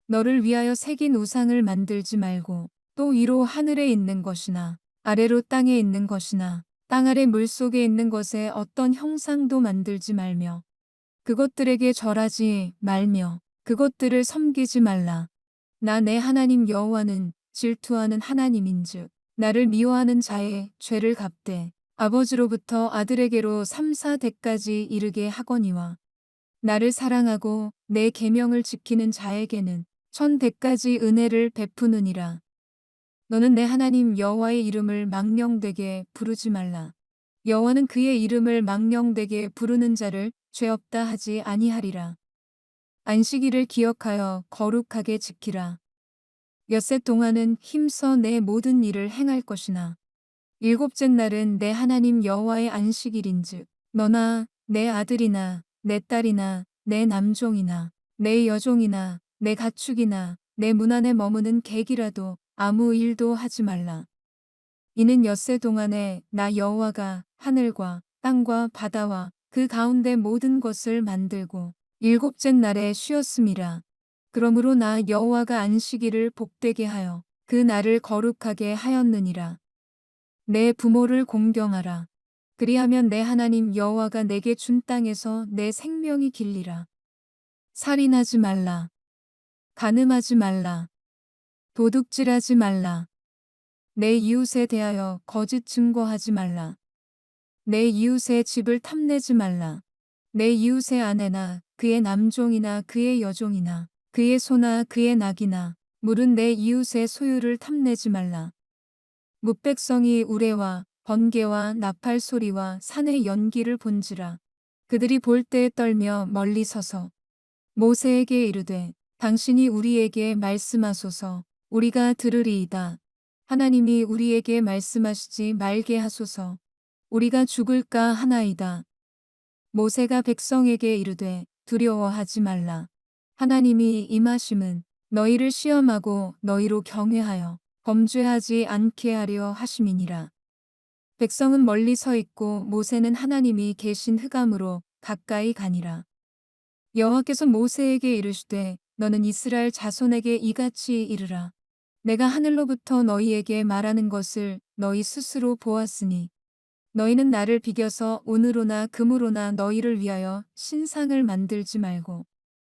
너를 위하여 새긴 우상을 만들지 말고 또 위로 하늘에 있는 것이나 아래로 땅에 있는 것이나 땅 아래 물속에 있는 것에 어떤 형상도 만들지 말며 그것들에게 절하지 말며 그것들을 섬기지 말라. 나 내 하나님 여호와는 질투하는 하나님인즉 나를 미워하는 자의 죄를 갚되 아버지로부터 아들에게로 3, 4대까지 이르게 하거니와 나를 사랑하고 내 계명을 지키는 자에게는 1000대까지 은혜를 베푸느니라. 너는 내 하나님 여호와의 이름을 망령되게 부르지 말라. 여호와는 그의 이름을 망령되게 부르는 자를 죄 없다 하지 아니하리라. 안식일을 기억하여 거룩하게 지키라. 엿새 동안은 힘써 내 모든 일을 행할 것이나 일곱째 날은 내 하나님 여호와의 안식일인즉 너나 내 아들이나 내 딸이나 내 남종이나 내 여종이나 내 가축이나 내 문 안에 머무는 객이라도 아무 일도 하지 말라. 이는 엿새 동안에 나 여호와가 하늘과 땅과 바다와 그 가운데 모든 것을 만들고 일곱째 날에 쉬었음이라. 그러므로 나 여호와가 안식일을 복되게 하여 그 날을 거룩하게 하였느니라. 내 부모를 공경하라. 그리하면 내 하나님 여호와가 내게 준 땅에서 내 생명이 길리라. 살인하지 말라. 간음하지 말라. 도둑질하지 말라. 내 이웃에 대하여 거짓 증거하지 말라. 내 이웃의 집을 탐내지 말라. 내 이웃의 아내나 그의 남종이나 그의 여종이나 그의 소나 그의 낙이나 물은 내 이웃의 소유를 탐내지 말라. 뭇백성이 우레와 번개와 나팔 소리와 산의 연기를 본지라. 그들이 볼 때에 떨며 멀리 서서 모세에게 이르되 당신이 우리에게 말씀하소서. 우리가 들으리이다. 하나님이 우리에게 말씀하시지 말게 하소서. 우리가 죽을까 하나이다. 모세가 백성에게 이르되 두려워하지 말라. 하나님이 임하심은 너희를 시험하고 너희로 경외하여 범죄하지 않게 하려 하심이니라. 백성은 멀리 서 있고 모세는 하나님이 계신 흑암으로 가까이 가니라. 여호와께서 모세에게 이르시되 너는 이스라엘 자손에게 이같이 이르라. 내가 하늘로부터 너희에게 말하는 것을 너희 스스로 보았으니 너희는 나를 비겨서 은으로나 금으로나 너희를 위하여 신상을 만들지 말고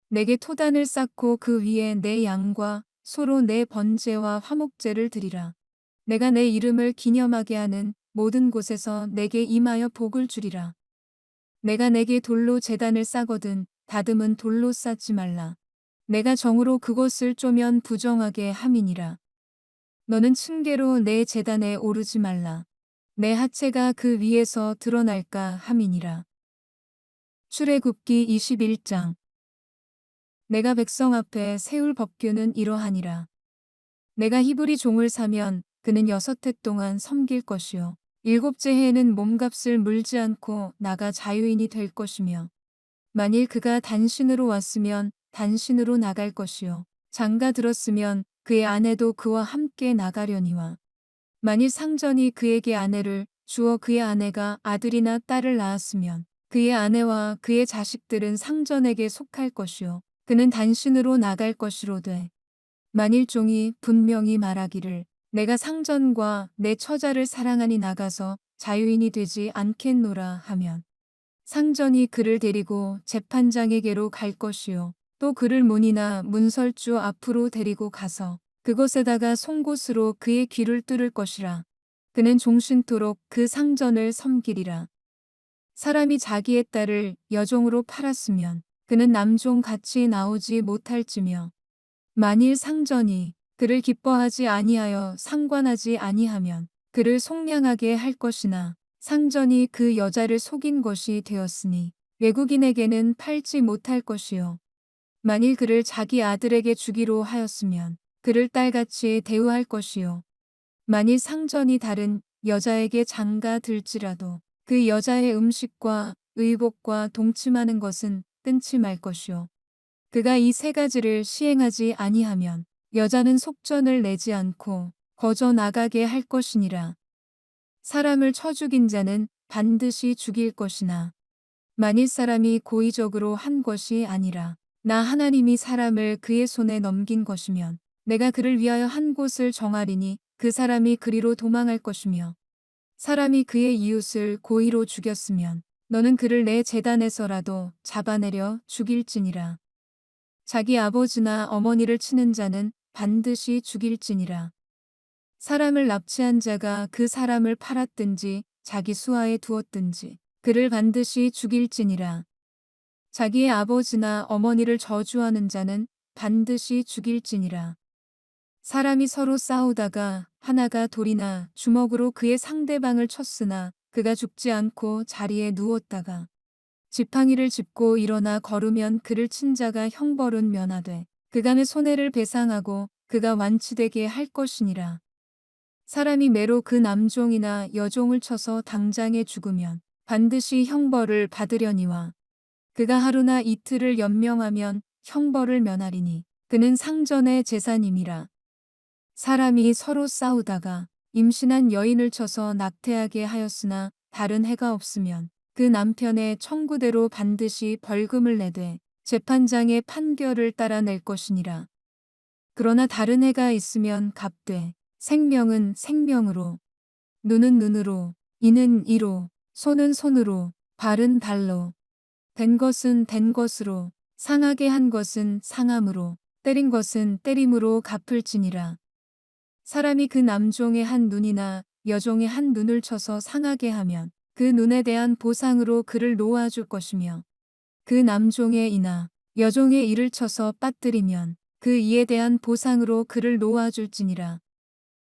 내게 토단을 쌓고 그 위에 내 양과 소로 내 번제와 화목제를 드리라. 내가 내 이름을 기념하게 하는 모든 곳에서 내게 임하여 복을 주리라. 내가 내게 돌로 제단을 쌓거든 다듬은 돌로 쌓지 말라. 내가 정으로 그것을 쪼면 부정하게 함이니라. 너는 층계로 내 제단에 오르지 말라. 내 하체가 그 위에서 드러날까 함이니라. 출애굽기 21장. 내가 백성 앞에 세울 법규는 이러하니라. 내가 히브리 종을 사면 그는 6해 동안 섬길 것이요. 7째 해에는 몸값을 물지 않고 나가 자유인이 될 것이며 만일 그가 단신으로 왔으면 단신으로 나갈 것이요. 장가 들었으면 그의 아내도 그와 함께 나가려니와 만일 상전이 그에게 아내를 주어 그의 아내가 아들이나 딸을 낳았으면 그의 아내와 그의 자식들은 상전에게 속할 것이요. 그는 단신으로 나갈 것이로되 만일 종이 분명히 말하기를 내가 상전과 내 처자를 사랑하니 나가서 자유인이 되지 않겠노라 하면 상전이 그를 데리고 재판장에게로 갈 것이요. 또 그를 문이나 문설주 앞으로 데리고 가서 그곳에다가 송곳으로 그의 귀를 뚫을 것이라. 그는 종신토록 그 상전을 섬기리라. 사람이 자기의 딸을 여종으로 팔았으면 그는 남종 같이 나오지 못할지며 만일 상전이 그를 기뻐하지 아니하여 상관하지 아니하면 그를 속량하게 할 것이나 상전이 그 여자를 속인 것이 되었으니 외국인에게는 팔지 못할 것이요. 만일 그를 자기 아들에게 주기로 하였으면 그를 딸같이 대우할 것이요. 만일 상전이 다른 여자에게 장가 들지라도 그 여자의 음식과 의복과 동침하는 것은 끊지 말 것이요. 그가 이 3가지를 시행하지 아니하면 여자는 속전을 내지 않고 거저 나가게 할 것이니라. 사람을 쳐 죽인 자는 반드시 죽일 것이나 만일 사람이 고의적으로 한 것이 아니라 나 하나님이 사람을 그의 손에 넘긴 것이면 내가 그를 위하여 한 곳을 정하리니 그 사람이 그리로 도망할 것이며 사람이 그의 이웃을 고의로 죽였으면 너는 그를 내 제단에서라도 잡아내려 죽일지니라. 자기 아버지나 어머니를 치는 자는 반드시 죽일지니라. 사람을 납치한 자가 그 사람을 팔았든지 자기 수하에 두었든지 그를 반드시 죽일지니라. 자기의 아버지나 어머니를 저주하는 자는 반드시 죽일지니라. 사람이 서로 싸우다가 하나가 돌이나 주먹으로 그의 상대방을 쳤으나 그가 죽지 않고 자리에 누웠다가 지팡이를 짚고 일어나 걸으면 그를 친 자가 형벌은 면하되 그간의 손해를 배상하고 그가 완치되게 할 것이니라. 사람이 매로 그 남종이나 여종을 쳐서 당장에 죽으면 반드시 형벌을 받으려니와 그가 하루나 이틀을 연명하면 형벌을 면하리니 그는 상전의 재산임이라. 사람이 서로 싸우다가 임신한 여인을 쳐서 낙태하게 하였으나 다른 해가 없으면 그 남편의 청구대로 반드시 벌금을 내되 재판장의 판결을 따라 낼 것이니라. 그러나 다른 해가 있으면 값되 생명은 생명으로, 눈은 눈으로, 이는 이로, 손은 손으로, 발은 발로, 된 것은 된 것으로, 상하게 한 것은 상함으로, 때린 것은 때림으로 갚을지니라. 사람이 그 남종의 한 눈이나 여종의 한 눈을 쳐서 상하게 하면 그 눈에 대한 보상으로 그를 놓아줄 것이며, 그 남종의 이나 여종의 이를 쳐서 빠뜨리면 그 이에 대한 보상으로 그를 놓아줄지니라.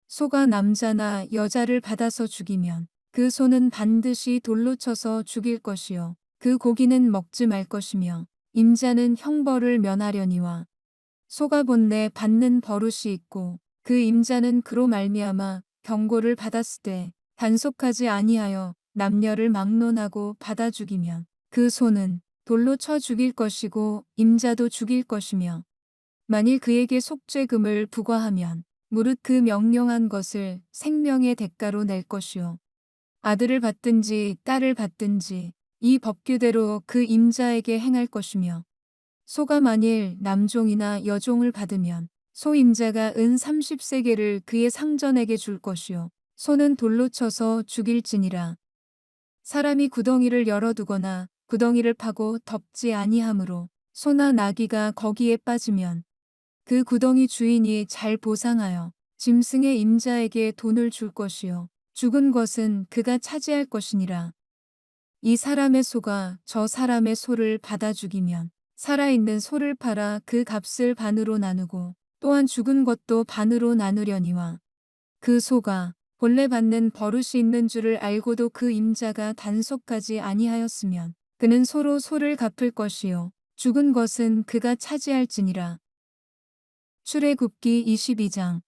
소가 남자나 여자를 받아서 죽이면 그 소는 반드시 돌로 쳐서 죽일 것이요 그 고기는 먹지 말 것이며, 임자는 형벌을 면하려니와 소가 본래 받는 버릇이 있고 그 임자는 그로 말미암아 경고를 받았으되 단속하지 아니하여 남녀를 막론하고 받아 죽이면 그 소는 돌로 쳐 죽일 것이고 임자도 죽일 것이며, 만일 그에게 속죄금을 부과하면 무릇 그 명령한 것을 생명의 대가로 낼 것이요 아들을 받든지 딸을 받든지 이 법규대로 그 임자에게 행할 것이며, 소가 만일 남종이나 여종을 받으면 소임자가 은 30세겔을 그의 상전에게 줄 것이요 소는 돌로 쳐서 죽일지니라. 사람이 구덩이를 열어두거나 구덩이를 파고 덮지 아니하므로 소나 나귀가 거기에 빠지면 그 구덩이 주인이 잘 보상하여 짐승의 임자에게 돈을 줄 것이요 죽은 것은 그가 차지할 것이니라. 이 사람의 소가 저 사람의 소를 받아 죽이면 살아있는 소를 팔아 그 값을 반으로 나누고 또한 죽은 것도 반으로 나누려니와, 그 소가 본래 받는 버릇이 있는 줄을 알고도 그 임자가 단속하지 아니하였으면 그는 소로 소를 갚을 것이요 죽은 것은 그가 차지할지니라. 출애굽기 22장.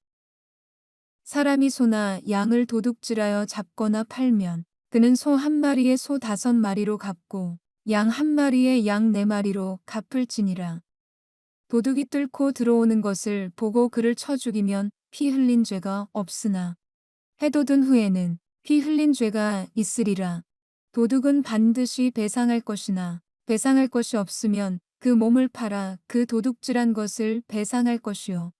사람이 소나 양을 도둑질하여 잡거나 팔면 그는 소 한 마리에 소 5마리로 갚고 양 한 마리에 양 4마리로 갚을지니라. 도둑이 뚫고 들어오는 것을 보고 그를 쳐 죽이면 피 흘린 죄가 없으나 해돋은 후에는 피 흘린 죄가 있으리라. 도둑은 반드시 배상할 것이나 배상할 것이 없으면 그 몸을 팔아 그 도둑질한 것을 배상할 것이요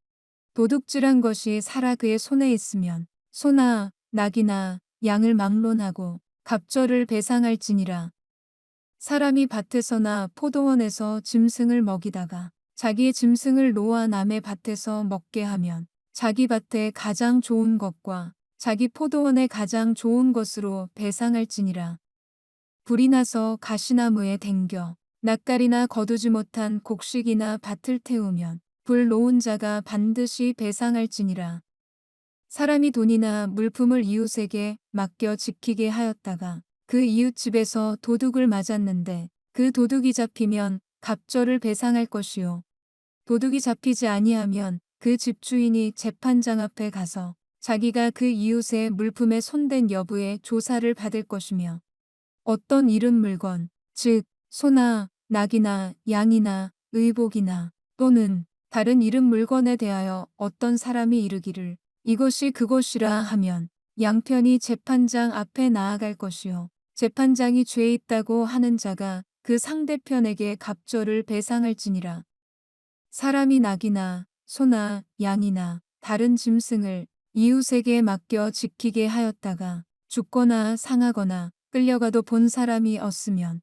도둑질한 것이 살아 그의 손에 있으면 소나 낙이나 양을 막론하고 갑절을 배상할지니라. 사람이 밭에서나 포도원에서 짐승을 먹이다가 자기의 짐승을 놓아 남의 밭에서 먹게 하면 자기 밭에 가장 좋은 것과 자기 포도원에 가장 좋은 것으로 배상할지니라. 불이 나서 가시나무에 댕겨 낯가리나 거두지 못한 곡식이나 밭을 태우면 불 놓은 자가 반드시 배상할지니라. 사람이 돈이나 물품을 이웃에게 맡겨 지키게 하였다가 그 이웃 집에서 도둑을 맞았는데 그 도둑이 잡히면 갑절을 배상할 것이요 도둑이 잡히지 아니하면 그 집주인이 재판장 앞에 가서 자기가 그 이웃의 물품에 손댄 여부에 조사를 받을 것이며, 어떤 잃은 물건, 즉 소나 낙이나 양이나 의복이나 또는 다른 잃은 물건에 대하여 어떤 사람이 이르기를 이것이 그것이라 하면 양편이 재판장 앞에 나아갈 것이요 재판장이 죄 있다고 하는 자가 그 상대편에게 갑절을 배상할지니라. 사람이 낙이나 소나 양이나 다른 짐승을 이웃에게 맡겨 지키게 하였다가 죽거나 상하거나 끌려가도 본 사람이 없으면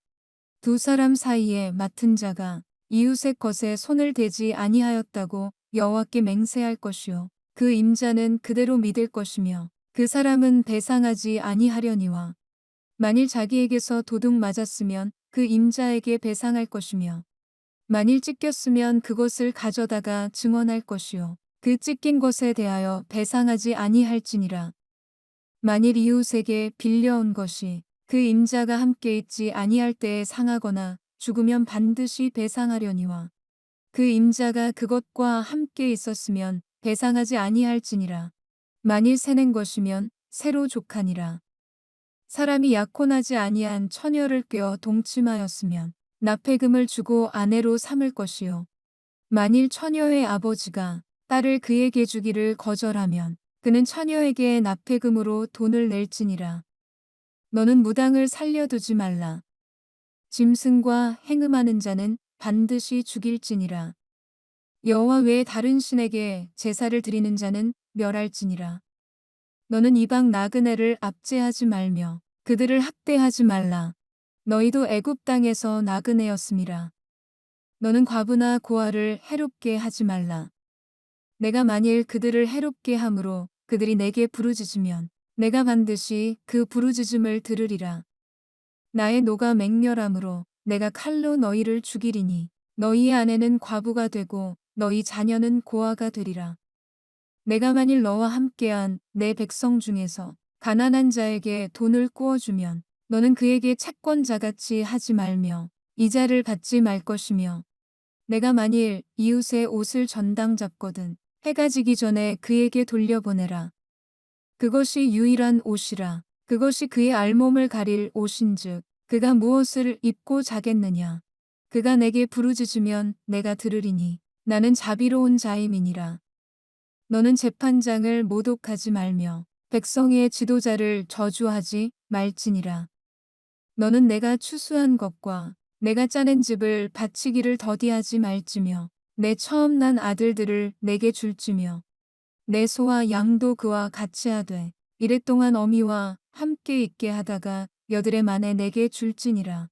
두 사람 사이에 맡은 자가 이웃의 것에 손을 대지 아니하였다고 여호와께 맹세할 것이요 그 임자는 그대로 믿을 것이며 그 사람은 배상하지 아니하려니와, 만일 자기에게서 도둑 맞았으면 그 임자에게 배상할 것이며, 만일 찢겼으면 그것을 가져다가 증언할 것이요 그 찢긴 것에 대하여 배상하지 아니할지니라. 만일 이웃에게 빌려온 것이 그 임자가 함께 있지 아니할 때에 상하거나 죽으면 반드시 배상하려니와, 그 임자가 그것과 함께 있었으면 배상하지 아니할지니라. 만일 새낸 것이면 새로 족하니라. 사람이 약혼하지 아니한 처녀를 꿰어 동침하였으면 납폐금을 주고 아내로 삼을 것이요 만일 처녀의 아버지가 딸을 그에게 주기를 거절하면 그는 처녀에게 납폐금으로 돈을 낼지니라. 너는 무당을 살려두지 말라. 짐승과 행음하는 자는 반드시 죽일지니라. 여호와 외에 다른 신에게 제사를 드리는 자는 멸할지니라. 너는 이방 나그네를 압제하지 말며 그들을 학대하지 말라. 너희도 애굽 땅에서 나그네였음이라. 너는 과부나 고아를 해롭게 하지 말라. 내가 만일 그들을 해롭게 함으로 그들이 내게 부르짖으면 내가 반드시 그 부르짖음을 들으리라. 나의 노가 맹렬함으로 내가 칼로 너희를 죽이리니 너희의 아내는 과부가 되고 너희 자녀는 고아가 되리라. 내가 만일 너와 함께한 내 백성 중에서 가난한 자에게 돈을 꾸어주면 너는 그에게 채권자같이 하지 말며 이자를 받지 말 것이며 내가 만일 이웃의 옷을 전당 잡거든 해가 지기 전에 그에게 돌려보내라. 그것이 유일한 옷이라. 그것이 그의 알몸을 가릴 옷인즉 그가 무엇을 입고 자겠느냐. 그가 내게 부르짖으면 내가 들으리니 나는 자비로운 자임이니라. 너는 재판장을 모독하지 말며 백성의 지도자를 저주하지 말지니라. 너는 내가 추수한 것과 내가 짜낸 집을 바치기를 더디하지 말지며 내 처음 난 아들들을 내게 줄지며 내 소와 양도 그와 같이 하되 이랫동안 어미와 함께 있게 하다가 여드레 만에 내게 줄지니라.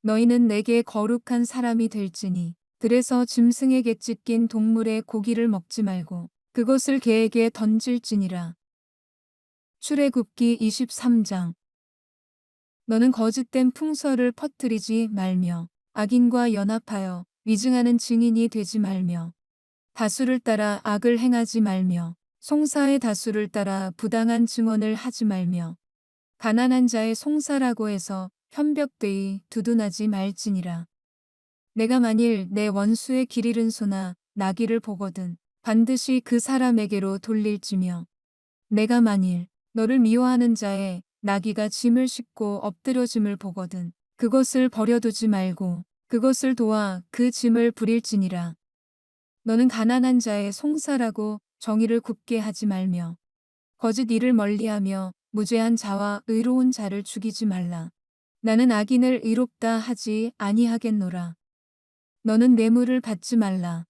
너희는 내게 거룩한 사람이 될지니 들에서 짐승에게 찢긴 동물의 고기를 먹지 말고 그것을 개에게 던질지니라. 출애굽기 23장. 너는 거짓된 풍설을 퍼뜨리지 말며 악인과 연합하여 위증하는 증인이 되지 말며 다수를 따라 악을 행하지 말며 송사의 다수를 따라 부당한 증언을 하지 말며 가난한 자의 송사라고 해서 편벽되이 두둔하지 말지니라. 내가 만일 내 원수의 길 잃은 소나 나귀를 보거든 반드시 그 사람에게로 돌릴지며 내가 만일 너를 미워하는 자의 나귀가 짐을 싣고 엎드려짐을 보거든 그것을 버려두지 말고 그것을 도와 그 짐을 부릴지니라. 너는 가난한 자의 송사라고 정의를 굽게 하지 말며 거짓 일을 멀리하며 무죄한 자와 의로운 자를 죽이지 말라. 나는 악인을 의롭다 하지 아니하겠노라. 너는 뇌물을 받지 말라.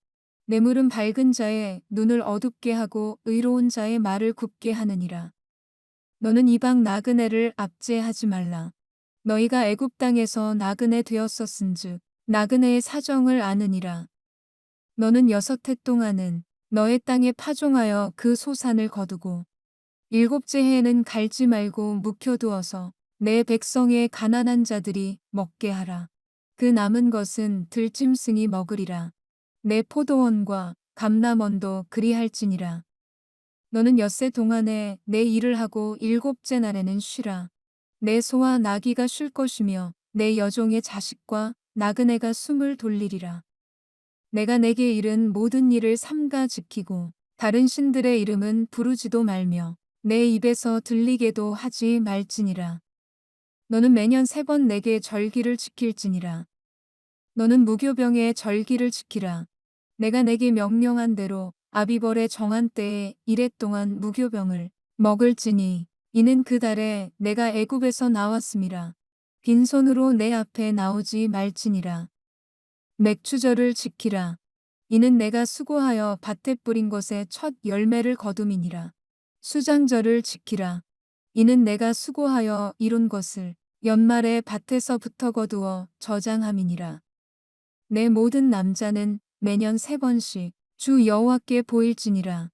뇌물은 밝은 자의 눈을 어둡게 하고 의로운 자의 말을 굽게 하느니라. 너는 이방 나그네를 압제하지 말라. 너희가 애굽 땅에서 나그네 되었었은즉 나그네의 사정을 아느니라. 너는 6해 동안은 너의 땅에 파종하여 그 소산을 거두고 7째 해에는 갈지 말고 묵혀두어서 내 백성의 가난한 자들이 먹게 하라. 그 남은 것은 들짐승이 먹으리라. 내 포도원과 감람원도 그리할지니라. 너는 6해 동안에 내 일을 하고 7째 날에는 쉬라. 내 소와 나귀가 쉴 것이며 내 여종의 자식과 나그네가 숨을 돌리리라. 내가 내게 이른 모든 일을 삼가 지키고 다른 신들의 이름은 부르지도 말며 내 입에서 들리게도 하지 말지니라. 너는 매년 3번 내게 절기를 지킬지니라. 너는 무교병의 절기를 지키라. 내가 내게 명령한 대로 아비벌의 정한 때에 1해 동안 무교병을 먹을지니 이는 그 달에 내가 애굽에서 나왔음이라. 빈손으로 내 앞에 나오지 말지니라. 맥추절을 지키라. 이는 내가 수고하여 밭에 뿌린 것의 첫 열매를 거둠이니라. 수장절을 지키라. 이는 내가 수고하여 이룬 것을 연말에 밭에서부터 거두어 저장함이니라. 내 모든 남자는 매년 3번씩 주 여호와께 보일지니라.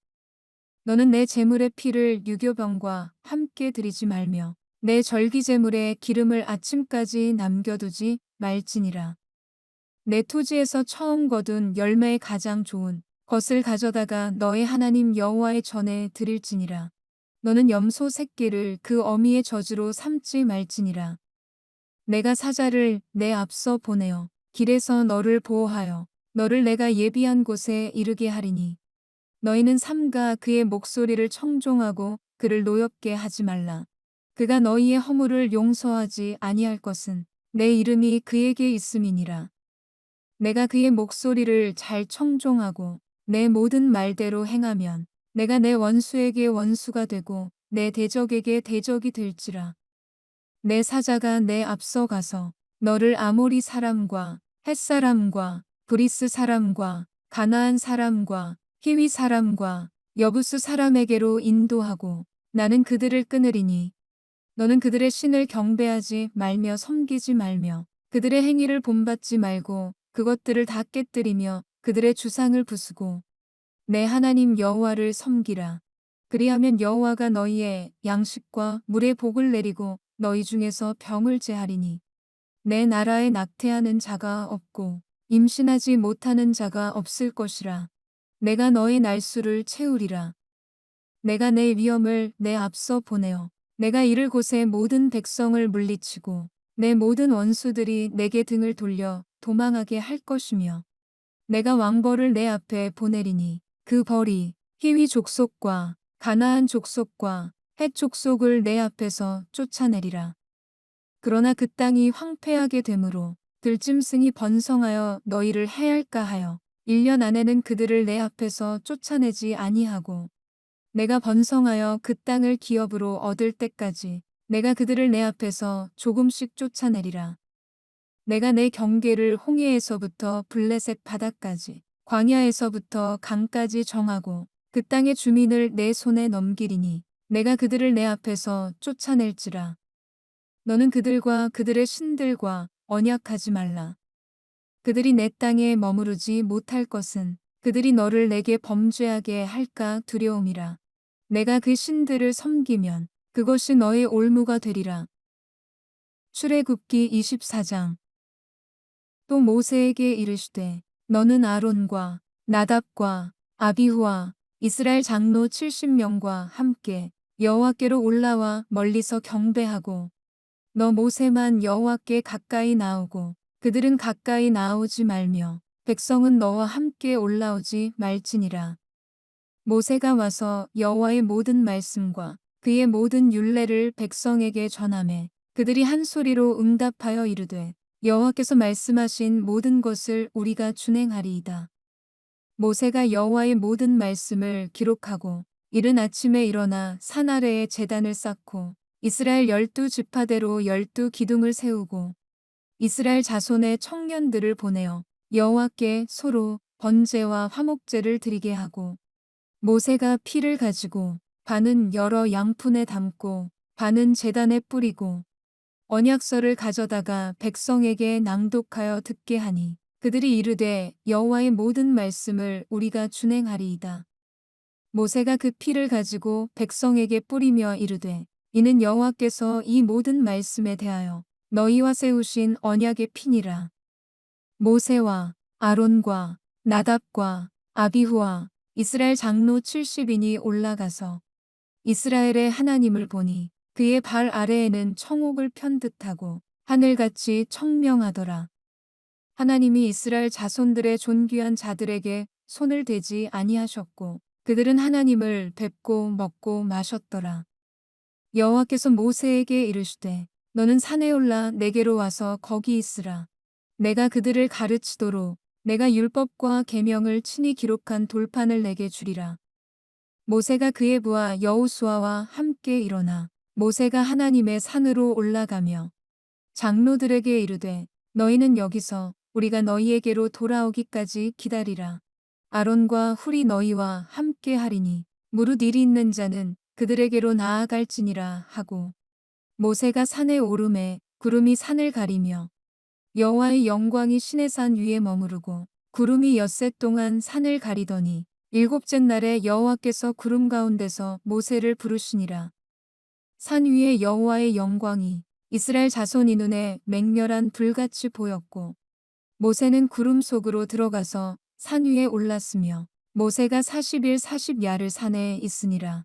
너는 내 제물의 피를 유교병과 함께 드리지 말며 내 절기 제물에 기름을 아침까지 남겨두지 말지니라. 내 토지에서 처음 거둔 열매의 가장 좋은 것을 가져다가 너의 하나님 여호와의 전에 드릴지니라. 너는 염소 새끼를 그 어미의 젖으로 삼지 말지니라. 내가 사자를 내 앞서 보내어 길에서 너를 보호하여 너를 내가 예비한 곳에 이르게 하리니 너희는 삼가 그의 목소리를 청종하고 그를 노엽게 하지 말라. 그가 너희의 허물을 용서하지 아니할 것은 내 이름이 그에게 있음이니라. 내가 그의 목소리를 잘 청종하고 내 모든 말대로 행하면 내가 내 원수에게 원수가 되고 내 대적에게 대적이 될지라. 내 사자가 내 앞서 가서 너를 아모리 사람과 헷 사람과 브리스 사람과 가나안 사람과 히위 사람과 여부스 사람에게로 인도하고 나는 그들을 끊으리니 너는 그들의 신을 경배하지 말며 섬기지 말며 그들의 행위를 본받지 말고 그것들을 다 깨뜨리며 그들의 주상을 부수고 내 하나님 여호와를 섬기라. 그리하면 여호와가 너희의 양식과 물의 복을 내리고 너희 중에서 병을 제하리니 내 나라에 낙태하는 자가 없고 임신하지 못하는 자가 없을 것이라. 내가 너희 날수를 채우리라. 내가 내 위엄을 내 앞서 보내어 내가 이를 곳의 모든 백성을 물리치고 내 모든 원수들이 내게 등을 돌려 도망하게 할 것이며 내가 왕벌을 내 앞에 보내리니 그 벌이 히위 족속과 가나안 족속과 헷 족속을 내 앞에서 쫓아내리라. 그러나 그 땅이 황폐하게 되므로 들짐승이 번성하여 너희를 해할까 하여 1년 안에는 그들을 내 앞에서 쫓아내지 아니하고 내가 번성하여 그 땅을 기업으로 얻을 때까지 내가 그들을 내 앞에서 조금씩 쫓아내리라. 내가 내 경계를 홍해에서부터 블레셋 바다까지 광야에서부터 강까지 정하고 그 땅의 주민을 내 손에 넘기리니 내가 그들을 내 앞에서 쫓아낼지라. 너는 그들과 그들의 신들과 언약하지 말라. 그들이 내 땅에 머무르지 못할 것은 그들이 너를 내게 범죄하게 할까 두려움이라. 내가 그 신들을 섬기면 그것이 너의 올무가 되리라. 출애굽기 24장. 또 모세에게 이르시되 너는 아론과 나답과 아비후와 이스라엘 장로 70명과 함께 여호와께로 올라와 멀리서 경배하고 너 모세만 여호와께 가까이 나오고 그들은 가까이 나오지 말며 백성은 너와 함께 올라오지 말지니라. 모세가 와서 여호와의 모든 말씀과 그의 모든 율례를 백성에게 전하매 그들이 한 소리로 응답하여 이르되 여호와께서 말씀하신 모든 것을 우리가 준행하리이다. 모세가 여호와의 모든 말씀을 기록하고 이른 아침에 일어나 산 아래에 제단을 쌓고 이스라엘 12지파대로 12기둥을 세우고 이스라엘 자손의 청년들을 보내어 여호와께 소로 번제와 화목제를 드리게 하고 모세가 피를 가지고 반은 여러 양푼에 담고 반은 제단에 뿌리고 언약서를 가져다가 백성에게 낭독하여 듣게 하니 그들이 이르되 여호와의 모든 말씀을 우리가 준행하리이다. 모세가 그 피를 가지고 백성에게 뿌리며 이르되 이는 여호와께서 이 모든 말씀에 대하여 너희와 세우신 언약의 피니라. 모세와 아론과 나답과 아비후와 이스라엘 장로 70인이 올라가서 이스라엘의 하나님을 보니 그의 발 아래에는 청옥을 편 듯하고 하늘같이 청명하더라. 하나님이 이스라엘 자손들의 존귀한 자들에게 손을 대지 아니하셨고 그들은 하나님을 뵙고 먹고 마셨더라. 여호와께서 모세에게 이르시되 너는 산에 올라 내게로 와서 거기 있으라. 내가 그들을 가르치도록 내가 율법과 계명을 친히 기록한 돌판을 내게 주리라. 모세가 그의 부하 여호수아와 함께 일어나 모세가 하나님의 산으로 올라가며 장로들에게 이르되 너희는 여기서 우리가 너희에게로 돌아오기까지 기다리라. 아론과 훌이 너희와 함께 하리니 무릇 일이 있는 자는 그들에게로 나아갈지니라 하고 모세가 산에 오르매 구름이 산을 가리며 여호와의 영광이 시내산 위에 머무르고 구름이 엿새 동안 산을 가리더니 일곱째 날에 여호와께서 구름 가운데서 모세를 부르시니라. 산 위에 여호와의 영광이 이스라엘 자손이 눈에 맹렬한 불같이 보였고 모세는 구름 속으로 들어가서 산 위에 올랐으며 모세가 40일 40야를 산에 있으니라.